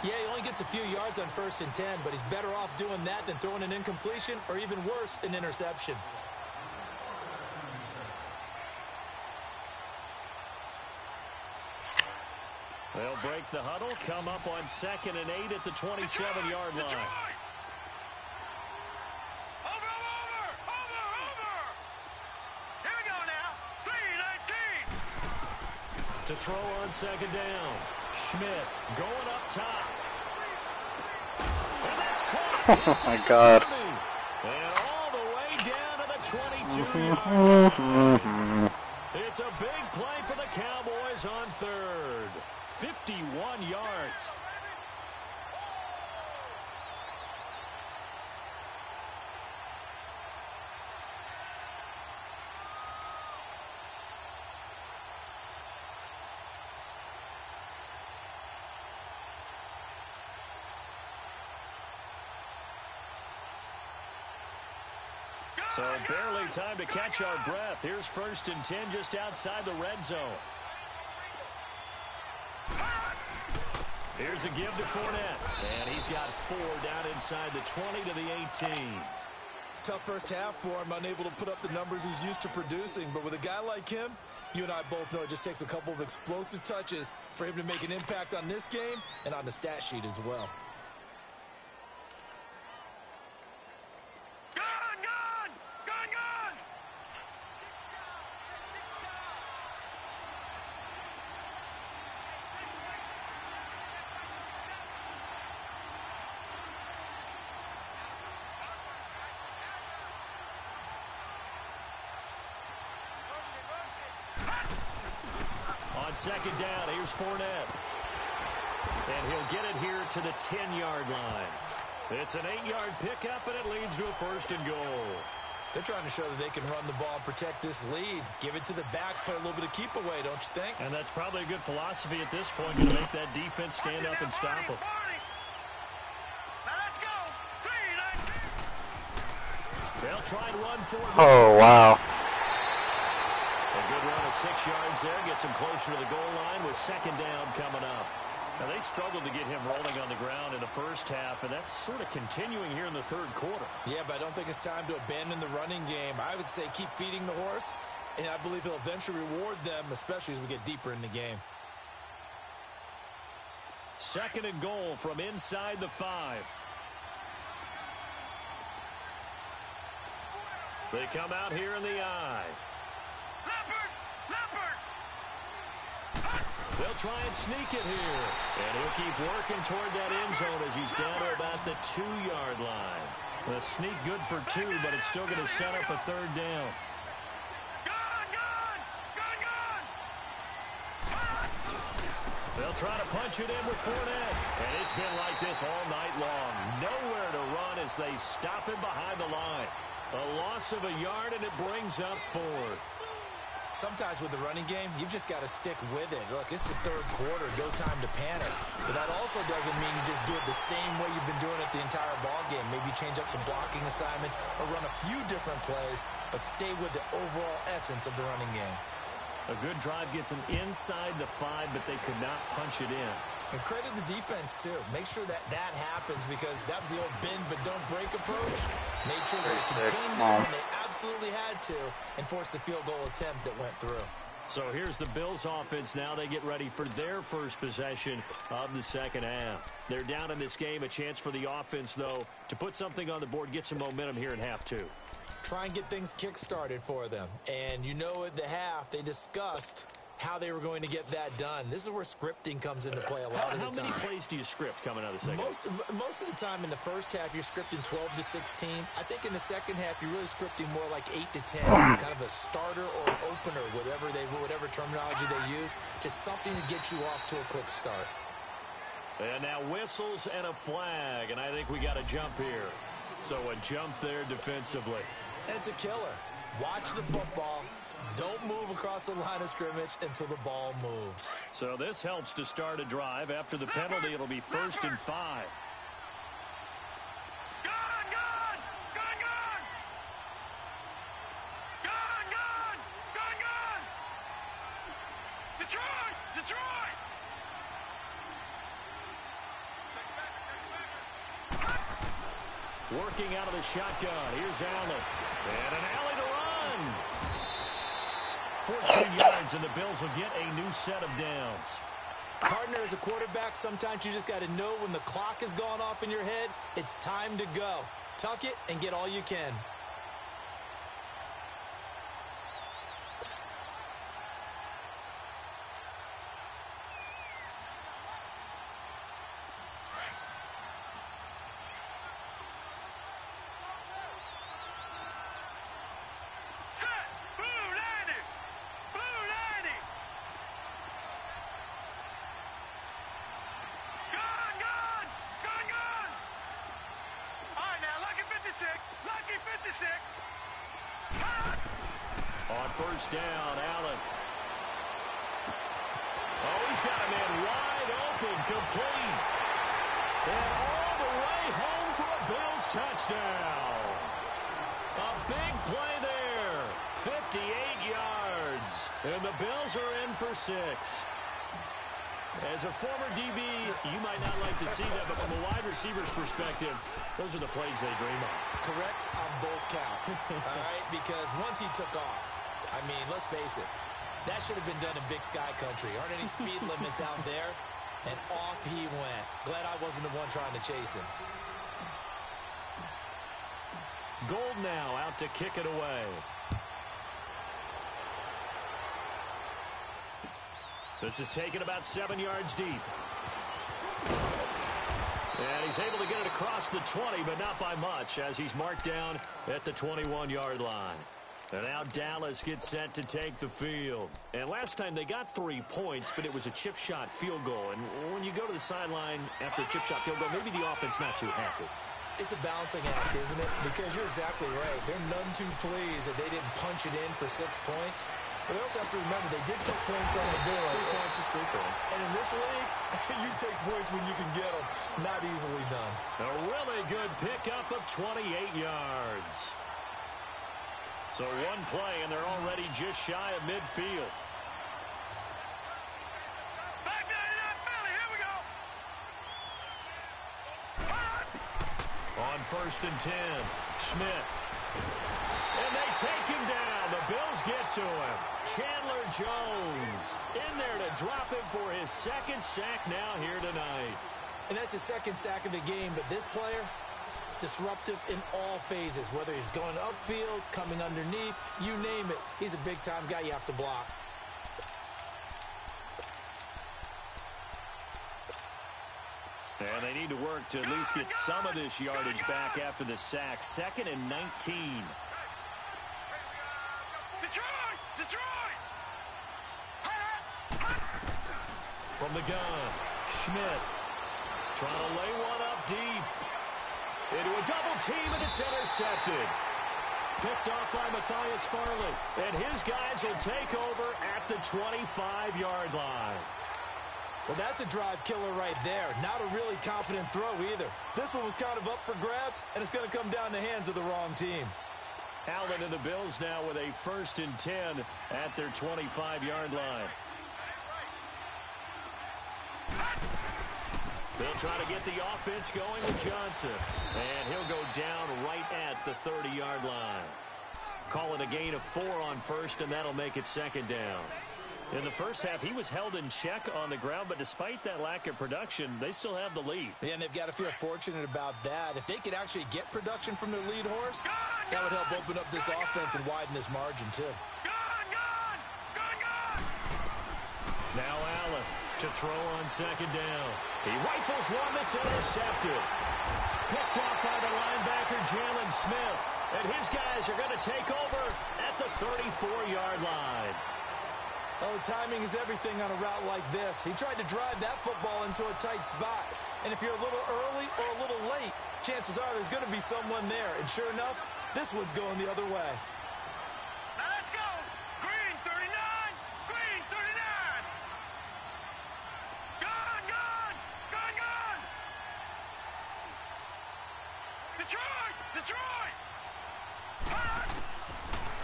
Yeah, he only gets a few yards on 1st and 10, but he's better off doing that than throwing an incompletion or even worse, an interception. They'll break the huddle, come up on 2nd and 8 at the 27-yard line. Over! Here we go now. 3-19. To throw on 2nd down. Schmidt going up top. And that's caught. Oh, my God. And all the way down to the 22-yard. It's a big play for the Cowboys on 3rd. 51 yards. So barely time to catch our breath. Here's 1st and 10 just outside the red zone. Here's a give to Fournette. And he's got 4 down inside the 20 to the 18. Tough first half for him, unable to put up the numbers he's used to producing. But with a guy like him, you and I both know it just takes a couple of explosive touches for him to make an impact on this game and on the stat sheet as well. On 2nd down, here's Fournette. And he'll get it here to the 10-yard line. It's an 8-yard pickup, and it leads to a 1st and goal. They're trying to show that they can run the ball and protect this lead. Give it to the backs, play a little bit of keep away, don't you think? And that's probably a good philosophy at this point, going to make that defense stand up and stop them. Now let's go. 3-19. They'll try and run for it. Oh, wow. A good run of 6 yards there. Gets him closer to the goal line with 2nd down coming up. Now, they struggled to get him rolling on the ground in the first half, and that's sort of continuing here in the third quarter. Yeah, but I don't think it's time to abandon the running game. I would say keep feeding the horse And I believe he'll eventually reward them, especially as we get deeper in the game. 2nd and goal from inside the 5. They come out here in the I. They'll try and sneak it here. And he'll keep working toward that end zone as he's down to about the 2-yard line. The sneak good for 2, but it's still going to set up a 3rd down. They'll try to punch it in with Fournette. And it's been like this all night long. Nowhere to run as they stop him behind the line. A loss of a yard, and it brings up 4th. Sometimes with the running game, you've just got to stick with it. Look, it's the 3rd quarter, no time to panic. But that also doesn't mean you just do it the same way you've been doing it the entire ball game. Maybe change up some blocking assignments or run a few different plays, but stay with the overall essence of the running game. A good drive gets them inside the 5, but they could not punch it in. And credit the defense, too. Make sure that happens, because that was the old bend but don't break approach. Made sure they contained them when they absolutely had to and forced the field goal attempt that went through. So here's the Bills offense now. They get ready for their first possession of the 2nd half. They're down in this game. A chance for the offense, though, to put something on the board, get some momentum here in half 2. Try and get things kick-started for them. And you know at the half, they discussed how they were going to get that done. This is where scripting comes into play a lot of the time. How many plays do you script coming out of the second? Most of the time in the first half, you're scripting 12 to 16. I think in the second half, you're really scripting more like 8 to 10, kind of a starter or an opener, whatever terminology they use, just something to get you off to a quick start. And now whistles and a flag, and I think we got a jump here. So a jump there defensively. And it's a killer. Watch the football. Don't move across the line of scrimmage until the ball moves. So this helps to start a drive. After the penalty, it'll be 1st and 5. Working out of the shotgun. Here's Allen. And an alley to run. 14 yards, and the Bills will get a new set of downs. Partner, as a quarterback, sometimes you just got to know when the clock has gone off in your head, it's time to go. Tuck it and get all you can. On 1st down, Allen. Oh, he's got a man wide open, complete. And all the way home for a Bills touchdown. A big play there. 58 yards. And the Bills are in for 6. As a former DB, you might not like to see that, but from a wide receiver's perspective, those are the plays they dream of. Correct on both counts, all right? Because once he took off, I mean, let's face it, that should have been done in Big Sky Country. Aren't any speed limits out there? And off he went. Glad I wasn't the one trying to chase him. Gold now out to kick it away. This is taken about 7 yards deep. And he's able to get it across the 20, but not by much, as he's marked down at the 21-yard line. And now Dallas gets set to take the field. And last time they got 3 points, but it was a chip shot field goal. And when you go to the sideline after a chip shot field goal, maybe the offense not too happy. It's a balancing act, isn't it? Because you're exactly right. They're none too pleased that they didn't punch it in for 6 points. But we also have to remember they did put points on the board. 3 points is 3 points. And in this league, you take points when you can get them. Not easily done. A really good pickup of 28 yards. So one play, and they're already just shy of midfield. Back down to that Philly. Here we go. On 1st and 10, Schmidt And they take him down. The Bills get to him. Chandler Jones in there to drop him for his second sack now here tonight. And that's his second sack of the game, but this player, disruptive in all phases, whether he's going upfield, coming underneath, you name it. He's a big-time guy you have to block. And they need to work to at least get some of this yardage back after the sack. 2nd and 19. Detroit! Detroit! From the gun, Schmidt trying to lay one up deep. Into a double team, and it's intercepted. Picked off by Matthias Farley. And his guys will take over at the 25-yard line. Well, that's a drive killer right there. Not a really confident throw either. This one was kind of up for grabs, and it's going to come down the hands of the wrong team. Allen and the Bills now with a 1st and 10 at their 25-yard line. They'll try to get the offense going with Johnson. And he'll go down right at the 30-yard line. Call it a gain of 4 on 1st, and that'll make it 2nd down. In the first half, he was held in check on the ground, but despite that lack of production, they still have the lead. Yeah, and they've got to feel fortunate about that. If they could actually get production from their lead horse, that would help open up this offense and widen this margin, too. Now Allen to throw on 2nd down. He rifles one that's intercepted. Picked off by the linebacker, Jalen Smith. And his guys are going to take over at the 34-yard line. Oh, timing is everything on a route like this. He tried to drive that football into a tight spot. And if you're a little early or a little late, chances are there's going to be someone there. And sure enough, this one's going the other way. Now let's go. Green 39. Green 39. Gone, gone. Gone, gone. Detroit. Detroit.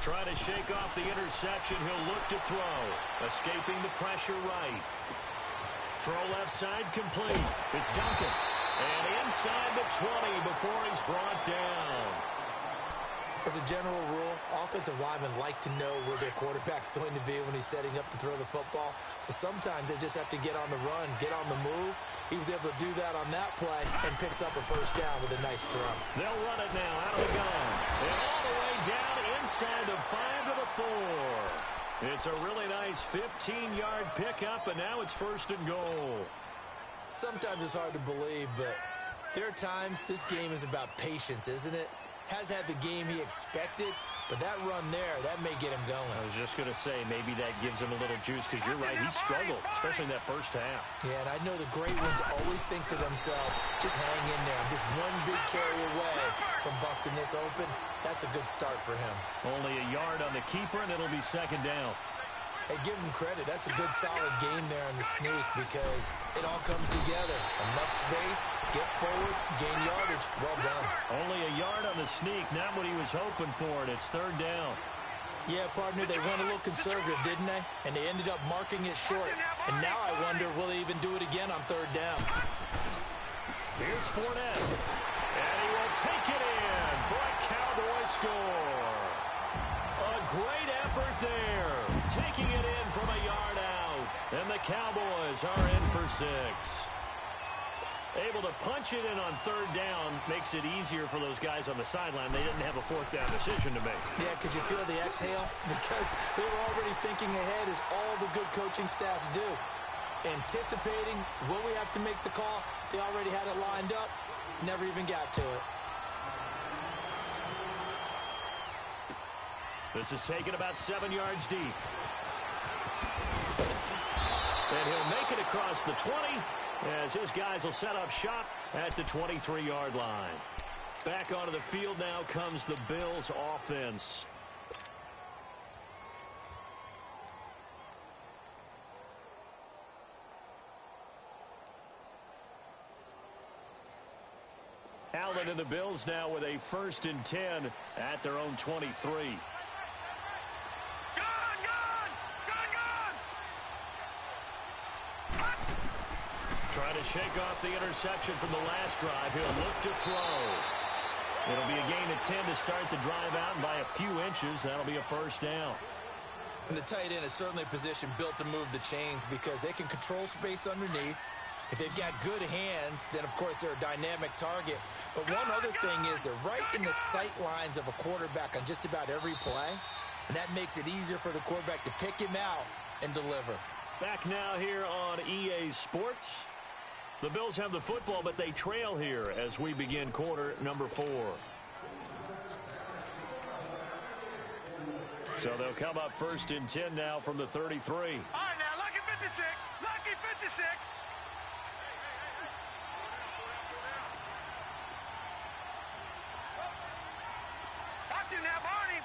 Trying to shake off the interception. He'll look to throw. Escaping the pressure right. Throw left side complete. It's Duncan. And inside the 20 before he's brought down. As a general rule, offensive linemen like to know where their quarterback's going to be when he's setting up to throw the football. But sometimes they just have to get on the run, get on the move. He was able to do that on that play and picks up a 1st down with a nice throw. They'll run it now out of the gun. And all the way down inside the 5 to the 4. It's a really nice 15-yard pickup, and now it's 1st and goal. Sometimes it's hard to believe, but there are times this game is about patience, isn't it? Has had the game he expected, but that run there, that may get him going. I was just going to say, maybe that gives him a little juice, because you're right, he struggled, especially in that first half. Yeah, and I know the great ones always think to themselves, just hang in there. I'm just one big carry away from busting this open. That's a good start for him. Only a yard on the keeper, and it'll be 2nd down. Hey, give him credit. That's a good, solid game there in the sneak because it all comes together. Enough space, get forward, gain yardage. Well done. Only a yard on the sneak, not what he was hoping for, and it's 3rd down. Yeah, partner, they went a little conservative, didn't they? And they ended up marking it short. And now I wonder, will they even do it again on 3rd down? Here's Fournette. And he will take it in for a Cowboy score. A great effort there. Taking it in from a yard out. And the Cowboys are in for 6. Able to punch it in on 3rd down makes it easier for those guys on the sideline. They didn't have a 4th down decision to make. Yeah, could you feel the exhale? Because they were already thinking ahead, as all the good coaching staffs do. Anticipating, will we have to make the call? They already had it lined up. Never even got to it. This is taken about 7 yards deep. And he'll make it across the 20 as his guys will set up shop at the 23-yard line. Back onto the field now comes the Bills offense. Allen and the Bills now with a 1st and 10 at their own 23. Trying to shake off the interception from the last drive. He'll look to throw. It'll be a gain of 10 to start the drive out, and by a few inches, that'll be a first down. And the tight end is certainly a position built to move the chains because they can control space underneath. If they've got good hands, then, of course, they're a dynamic target. But one other thing is they're right in the sight lines of a quarterback on just about every play, and that makes it easier for the quarterback to pick him out and deliver. Back now here on EA Sports. The Bills have the football, but they trail here as we begin quarter number 4. So they'll come up first and 10 now from the 33. All right, now, lucky 56. Lucky 56. Watch him now, Barney.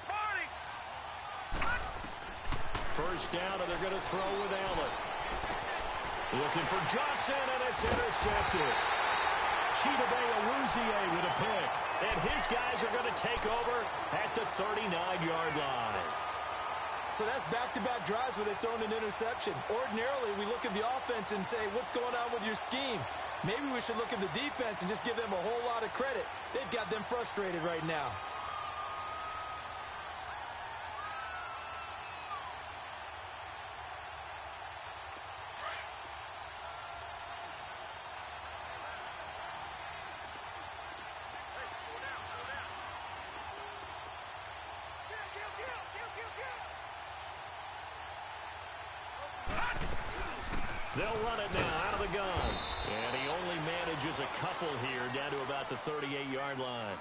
First down, and they're going to throw with Allen. Looking for Johnson, and it's intercepted. Chidobe Awuzie with a pick. And his guys are going to take over at the 39-yard line. So that's back-to-back drives where they've thrown an interception. Ordinarily, we look at the offense and say, what's going on with your scheme? Maybe we should look at the defense and just give them a whole lot of credit. They've got them frustrated right now. They'll run it now out of the gun. And he only manages a couple here down to about the 38-yard line.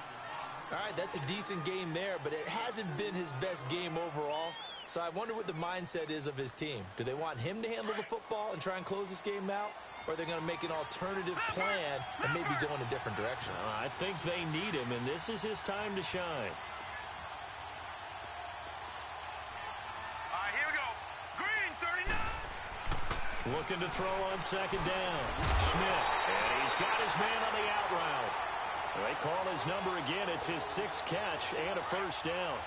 All right, that's a decent game there, but it hasn't been his best game overall. So I wonder what the mindset is of his team. Do they want him to handle the football and try and close this game out? Or are they going to make an alternative plan and maybe go in a different direction? I think they need him, and this is his time to shine. Looking to throw on second down. Schmidt, and he's got his man on the out route. They call his number again. It's his 6th catch and a first down.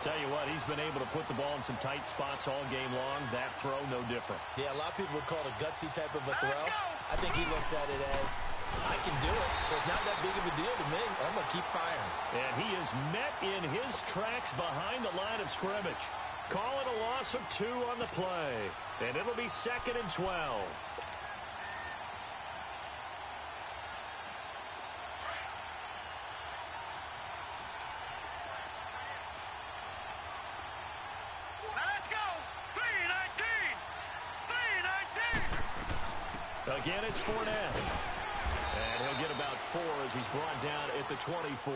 Tell you what, he's been able to put the ball in some tight spots all game long. That throw, no different. Yeah, a lot of people would call it a gutsy type of a throw. I think he looks at it as, I can do it, so it's not that big of a deal to me. I'm going to keep firing. And he is met in his tracks behind the line of scrimmage. Call it a loss of 2 on the play. And it'll be 2nd and 12. Let's go. 3-19. Again, it's Fournette. And he'll get about 4 as he's brought down at the 24.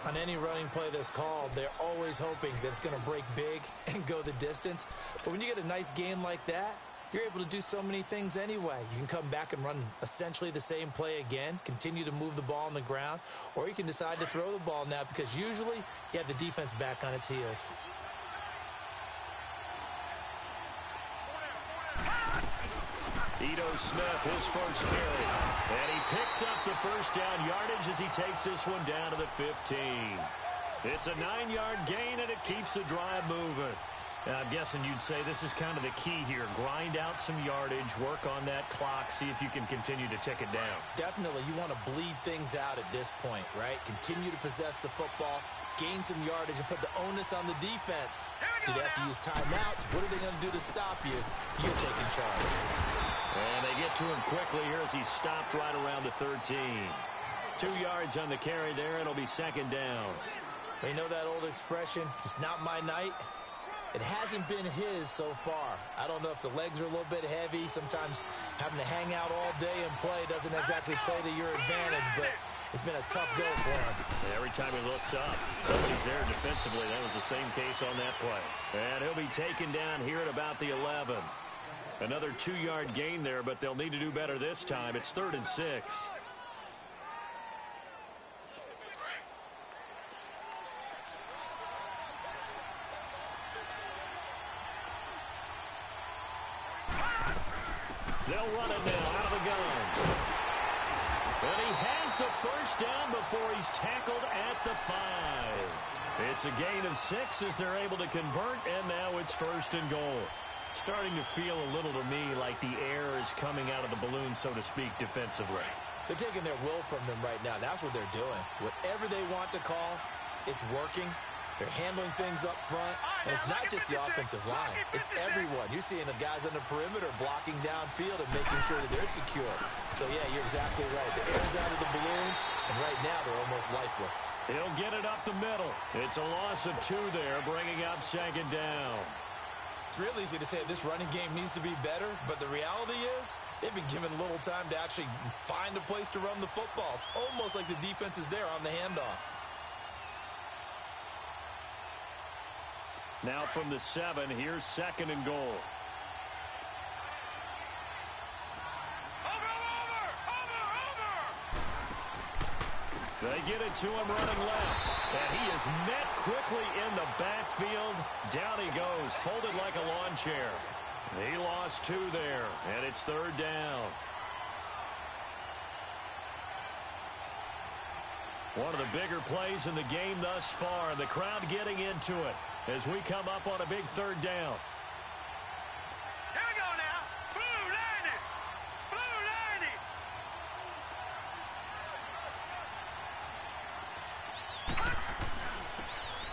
On any running play that's called, they're always hoping that it's going to break big and go the distance. But when you get a nice game like that, you're able to do so many things anyway. You can come back and run essentially the same play again, continue to move the ball on the ground, or you can decide to throw the ball now because usually you have the defense back on its heels. Ito Smith, his first carry. And he picks up the first down yardage as he takes this one down to the 15. It's a 9-yard gain, and it keeps the drive moving. Now, I'm guessing you'd say this is kind of the key here. Grind out some yardage, work on that clock, see if you can continue to tick it down. Definitely. You want to bleed things out at this point, right? Continue to possess the football, gain some yardage, and put the onus on the defense. Do they have to use timeouts? What are they going to do to stop you? You're taking charge. And they get to him quickly here as he stopped right around the 13. 2 yards on the carry there. It'll be 2nd down. You know that old expression, it's not my night? It hasn't been his so far. I don't know if the legs are a little bit heavy. Sometimes having to hang out all day and play doesn't exactly play to your advantage, but it's been a tough go for him. Every time he looks up, somebody's there defensively. That was the same case on that play. And he'll be taken down here at about the 11. Another 2-yard gain there, but they'll need to do better this time. It's 3rd and 6. They'll run it now out of the gun. And he has the first down before he's tackled at the 5. It's a gain of 6 as they're able to convert, and now it's 1st and goal. Starting to feel a little to me like the air is coming out of the balloon, so to speak, defensively. They're taking their will from them right now. That's what they're doing. Whatever they want to call, it's working. They're handling things up front. And it's not just the offensive line. It's everyone. You're seeing the guys on the perimeter blocking downfield and making sure that they're secure. So, yeah, you're exactly right. The air's out of the balloon, and right now they're almost lifeless. He'll get it up the middle. It's a loss of 2 there, bringing up 2nd down. It's real easy to say this running game needs to be better, but the reality is they've been given little time to actually find a place to run the football. It's almost like the defense is there on the handoff. Now from the 7, here's 2nd and goal. They get it to him running left. And he is met quickly in the backfield. Down he goes, folded like a lawn chair. He lost 2 there, and it's 3rd down. One of the bigger plays in the game thus far. The crowd getting into it as we come up on a big 3rd down. Here we go now. Blue 90. Blue 90.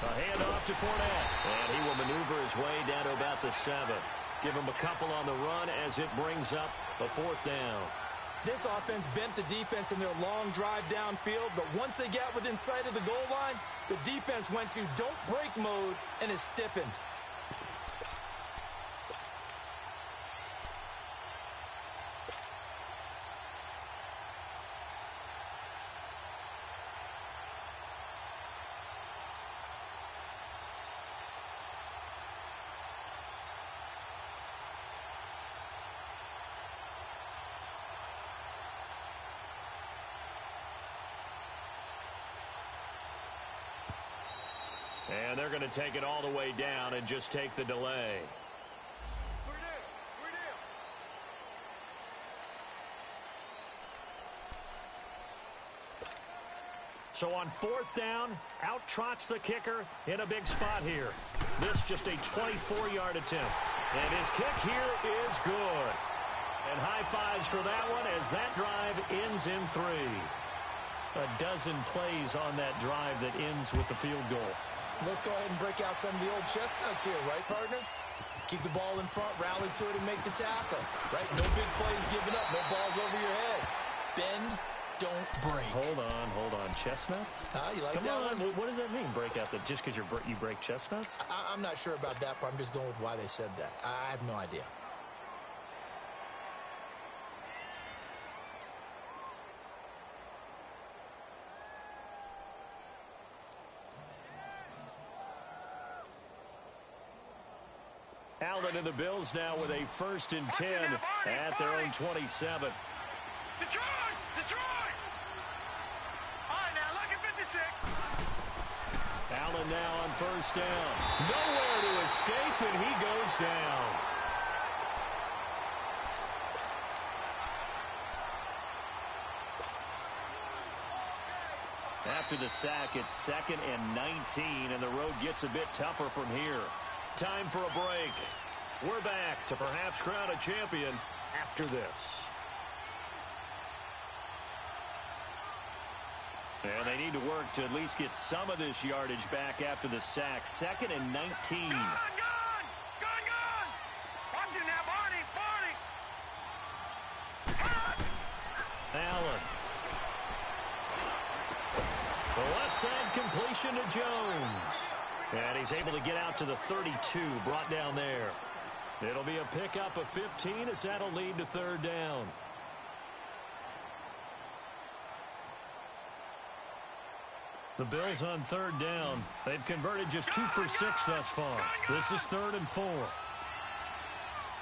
A handoff to Fournette. And he will maneuver his way down to about the 7. Give him a couple on the run as it brings up a 4th down. This offense bent the defense in their long drive downfield, but once they got within sight of the goal line, the defense went to don't break mode and is stiffened. And they're going to take it all the way down and just take the delay. So on 4th down, out trots the kicker in a big spot here. This just a 24-yard attempt. And his kick here is good. And high fives for that one as that drive ends in 3. A dozen plays on that drive that ends with the field goal. Let's go ahead and break out some of the old chestnuts here, right, partner? Keep the ball in front, rally to it, and make the tackle, right? No big plays given up, no balls over your head. Bend, don't break. Hold on. Chestnuts? You like Come that on. one? What does that mean, break out? Just because you break chestnuts? I'm not sure about that, but I'm just going with why they said that. I have no idea. Allen and the Bills now with a 1st and 10 at their own 27. Detroit! Detroit! All right, now, look at 56. Allen now on 1st down. Nowhere to escape, and he goes down. After the sack, it's 2nd and 19, and the road gets a bit tougher from here. Time for a break. We're back to perhaps crown a champion after this. And they need to work to at least get some of this yardage back after the sack. 2nd and 19. Gone! Watch it now, Barney! Allen. The left side completion to Jones. And he's able to get out to the 32, brought down there. It'll be a pickup of 15 as that'll lead to 3rd down. The Bills on 3rd down. They've converted just 2 for 6 thus far. This is 3rd and 4. Now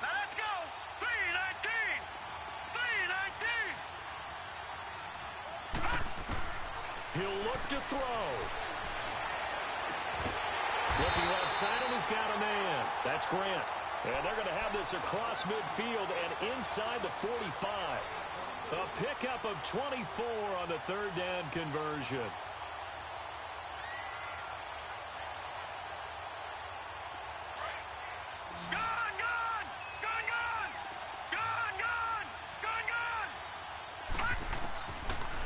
let's go! 3-19! 3-19! He'll look to throw. Looking left side, and he's got a man. That's Grant. And they're going to have this across midfield and inside the 45. A pickup of 24 on the 3rd down conversion.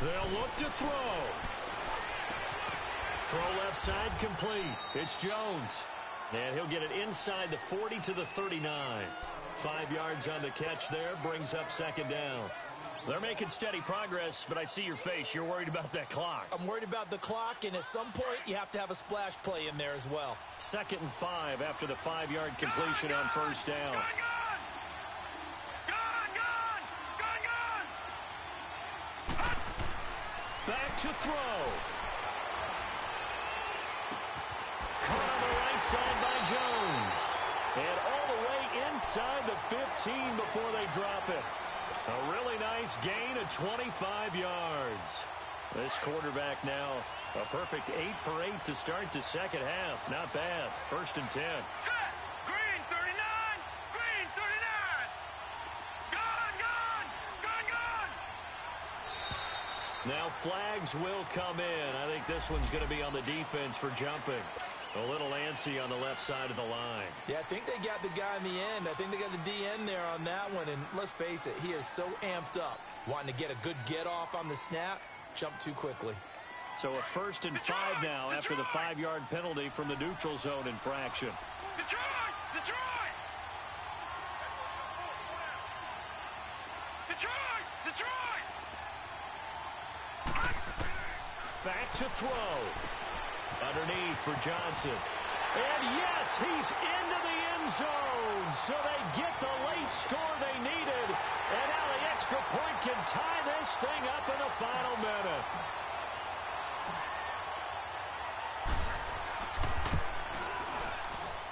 They'll look to throw. Throw left side complete. It's Jones. And he'll get it inside the 40 to the 39. 5 yards on the catch there, brings up second down. They're making steady progress, but I see your face. You're worried about that clock. I'm worried about the clock, and at some point, you have to have a splash play in there as well. 2nd and 5 after the 5-yard completion on first down. Back to throw. Caught on the right side by Jones. And all the way inside the 15 before they drop it. A really nice gain of 25 yards. This quarterback now a perfect 8 for 8 to start the second half. Not bad. 1st and 10. Set. Green 39. Green 39. Gun. Now flags will come in. I think this one's going to be on the defense for jumping. A little antsy on the left side of the line. Yeah, I think they got the guy in the end. I think they got the DN there on that one. And let's face it, he is so amped up, wanting to get a good get-off on the snap, jump too quickly. So a 1st and 5 now after the 5-yard penalty from the neutral zone infraction. Detroit! Back to throw. Underneath for Johnson. And yes, he's into the end zone. So they get the late score they needed. And now the extra point can tie this thing up in the final minute.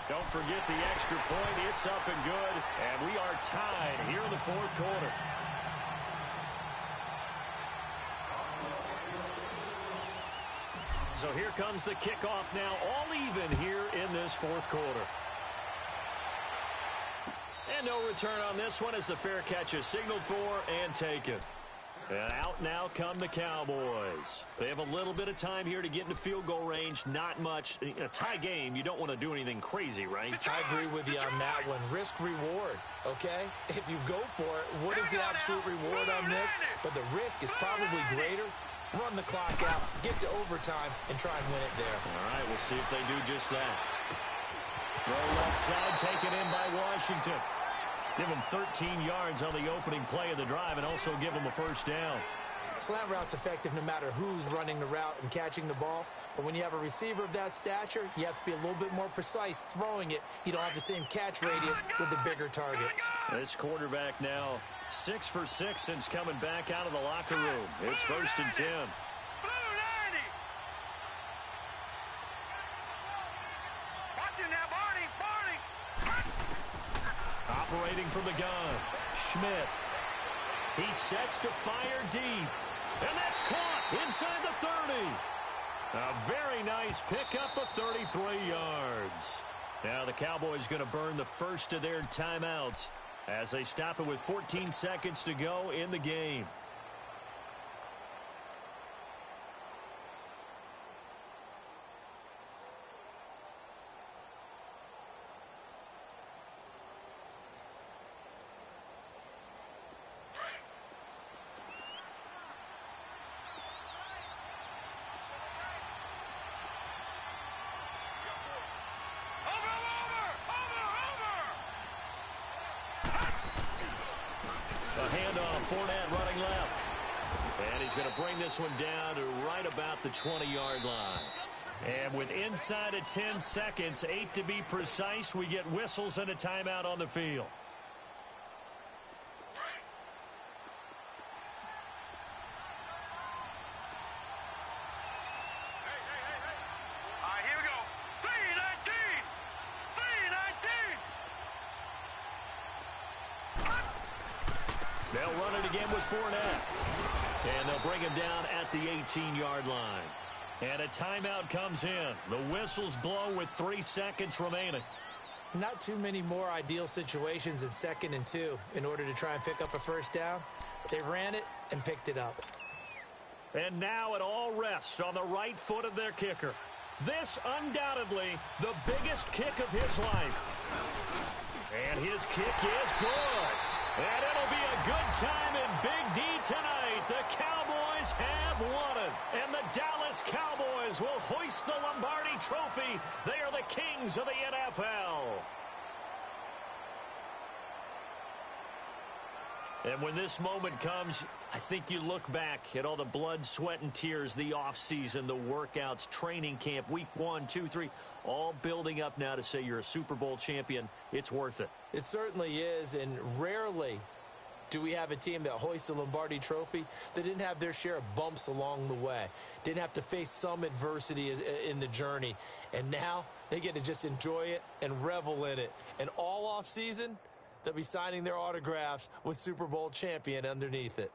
Don't forget the extra point. It's up and good. And we are tied here in the 4th quarter. So here comes the kickoff now, all even here in this 4th quarter. And no return on this one as the fair catch is signaled for and taken. And out now come the Cowboys. They have a little bit of time here to get into field goal range. Not much. In a tie game, you don't want to do anything crazy, right? I agree with you on that one. Risk reward, okay? If you go for it, what is the absolute reward on this? But the risk is probably greater. Run the clock out, get to overtime, and try and win it there. All right, we'll see if they do just that. Throw left side, taken in by Washington. Give them 13 yards on the opening play of the drive and also give them a 1st down. Slant route's effective no matter who's running the route and catching the ball. But when you have a receiver of that stature, you have to be a little bit more precise throwing it. You don't have the same catch radius with the bigger targets. This quarterback now 6 for 6 since coming back out of the locker room. It's 1st and 10. Operating from the gun, Schmidt. He sets to fire deep. And that's caught inside the 30. A very nice pickup of 33 yards. Now the Cowboys going to burn the first of their timeouts as they stop it with 14 seconds to go in the game. Fournette running left. And he's going to bring this one down to right about the 20-yard line. And with inside of 10 seconds, 8 to be precise, we get whistles and a timeout on the field. Here we go. 3-19. They'll run it again with Fournette. And they'll bring him down at the 18-yard line. And a timeout comes in. The whistles blow with 3 seconds remaining. Not too many more ideal situations in 2nd and 2 in order to try and pick up a 1st down. They ran it and picked it up. And now it all rests on the right foot of their kicker. This undoubtedly the biggest kick of his life. And his kick is good. And it'll be a good time in Big D tonight. The Cowboys have won it. And the Dallas Cowboys will hoist the Lombardi Trophy. They are the kings of the NFL. And when this moment comes, I think you look back at all the blood, sweat, and tears, the offseason, the workouts, training camp, week 1, 2, 3, all building up now to say you're a Super Bowl champion. It's worth it. It certainly is, and rarely do we have a team that hoists the Lombardi Trophy that didn't have their share of bumps along the way, didn't have to face some adversity in the journey, and now they get to just enjoy it and revel in it. And all offseason, they'll be signing their autographs with Super Bowl champion underneath it.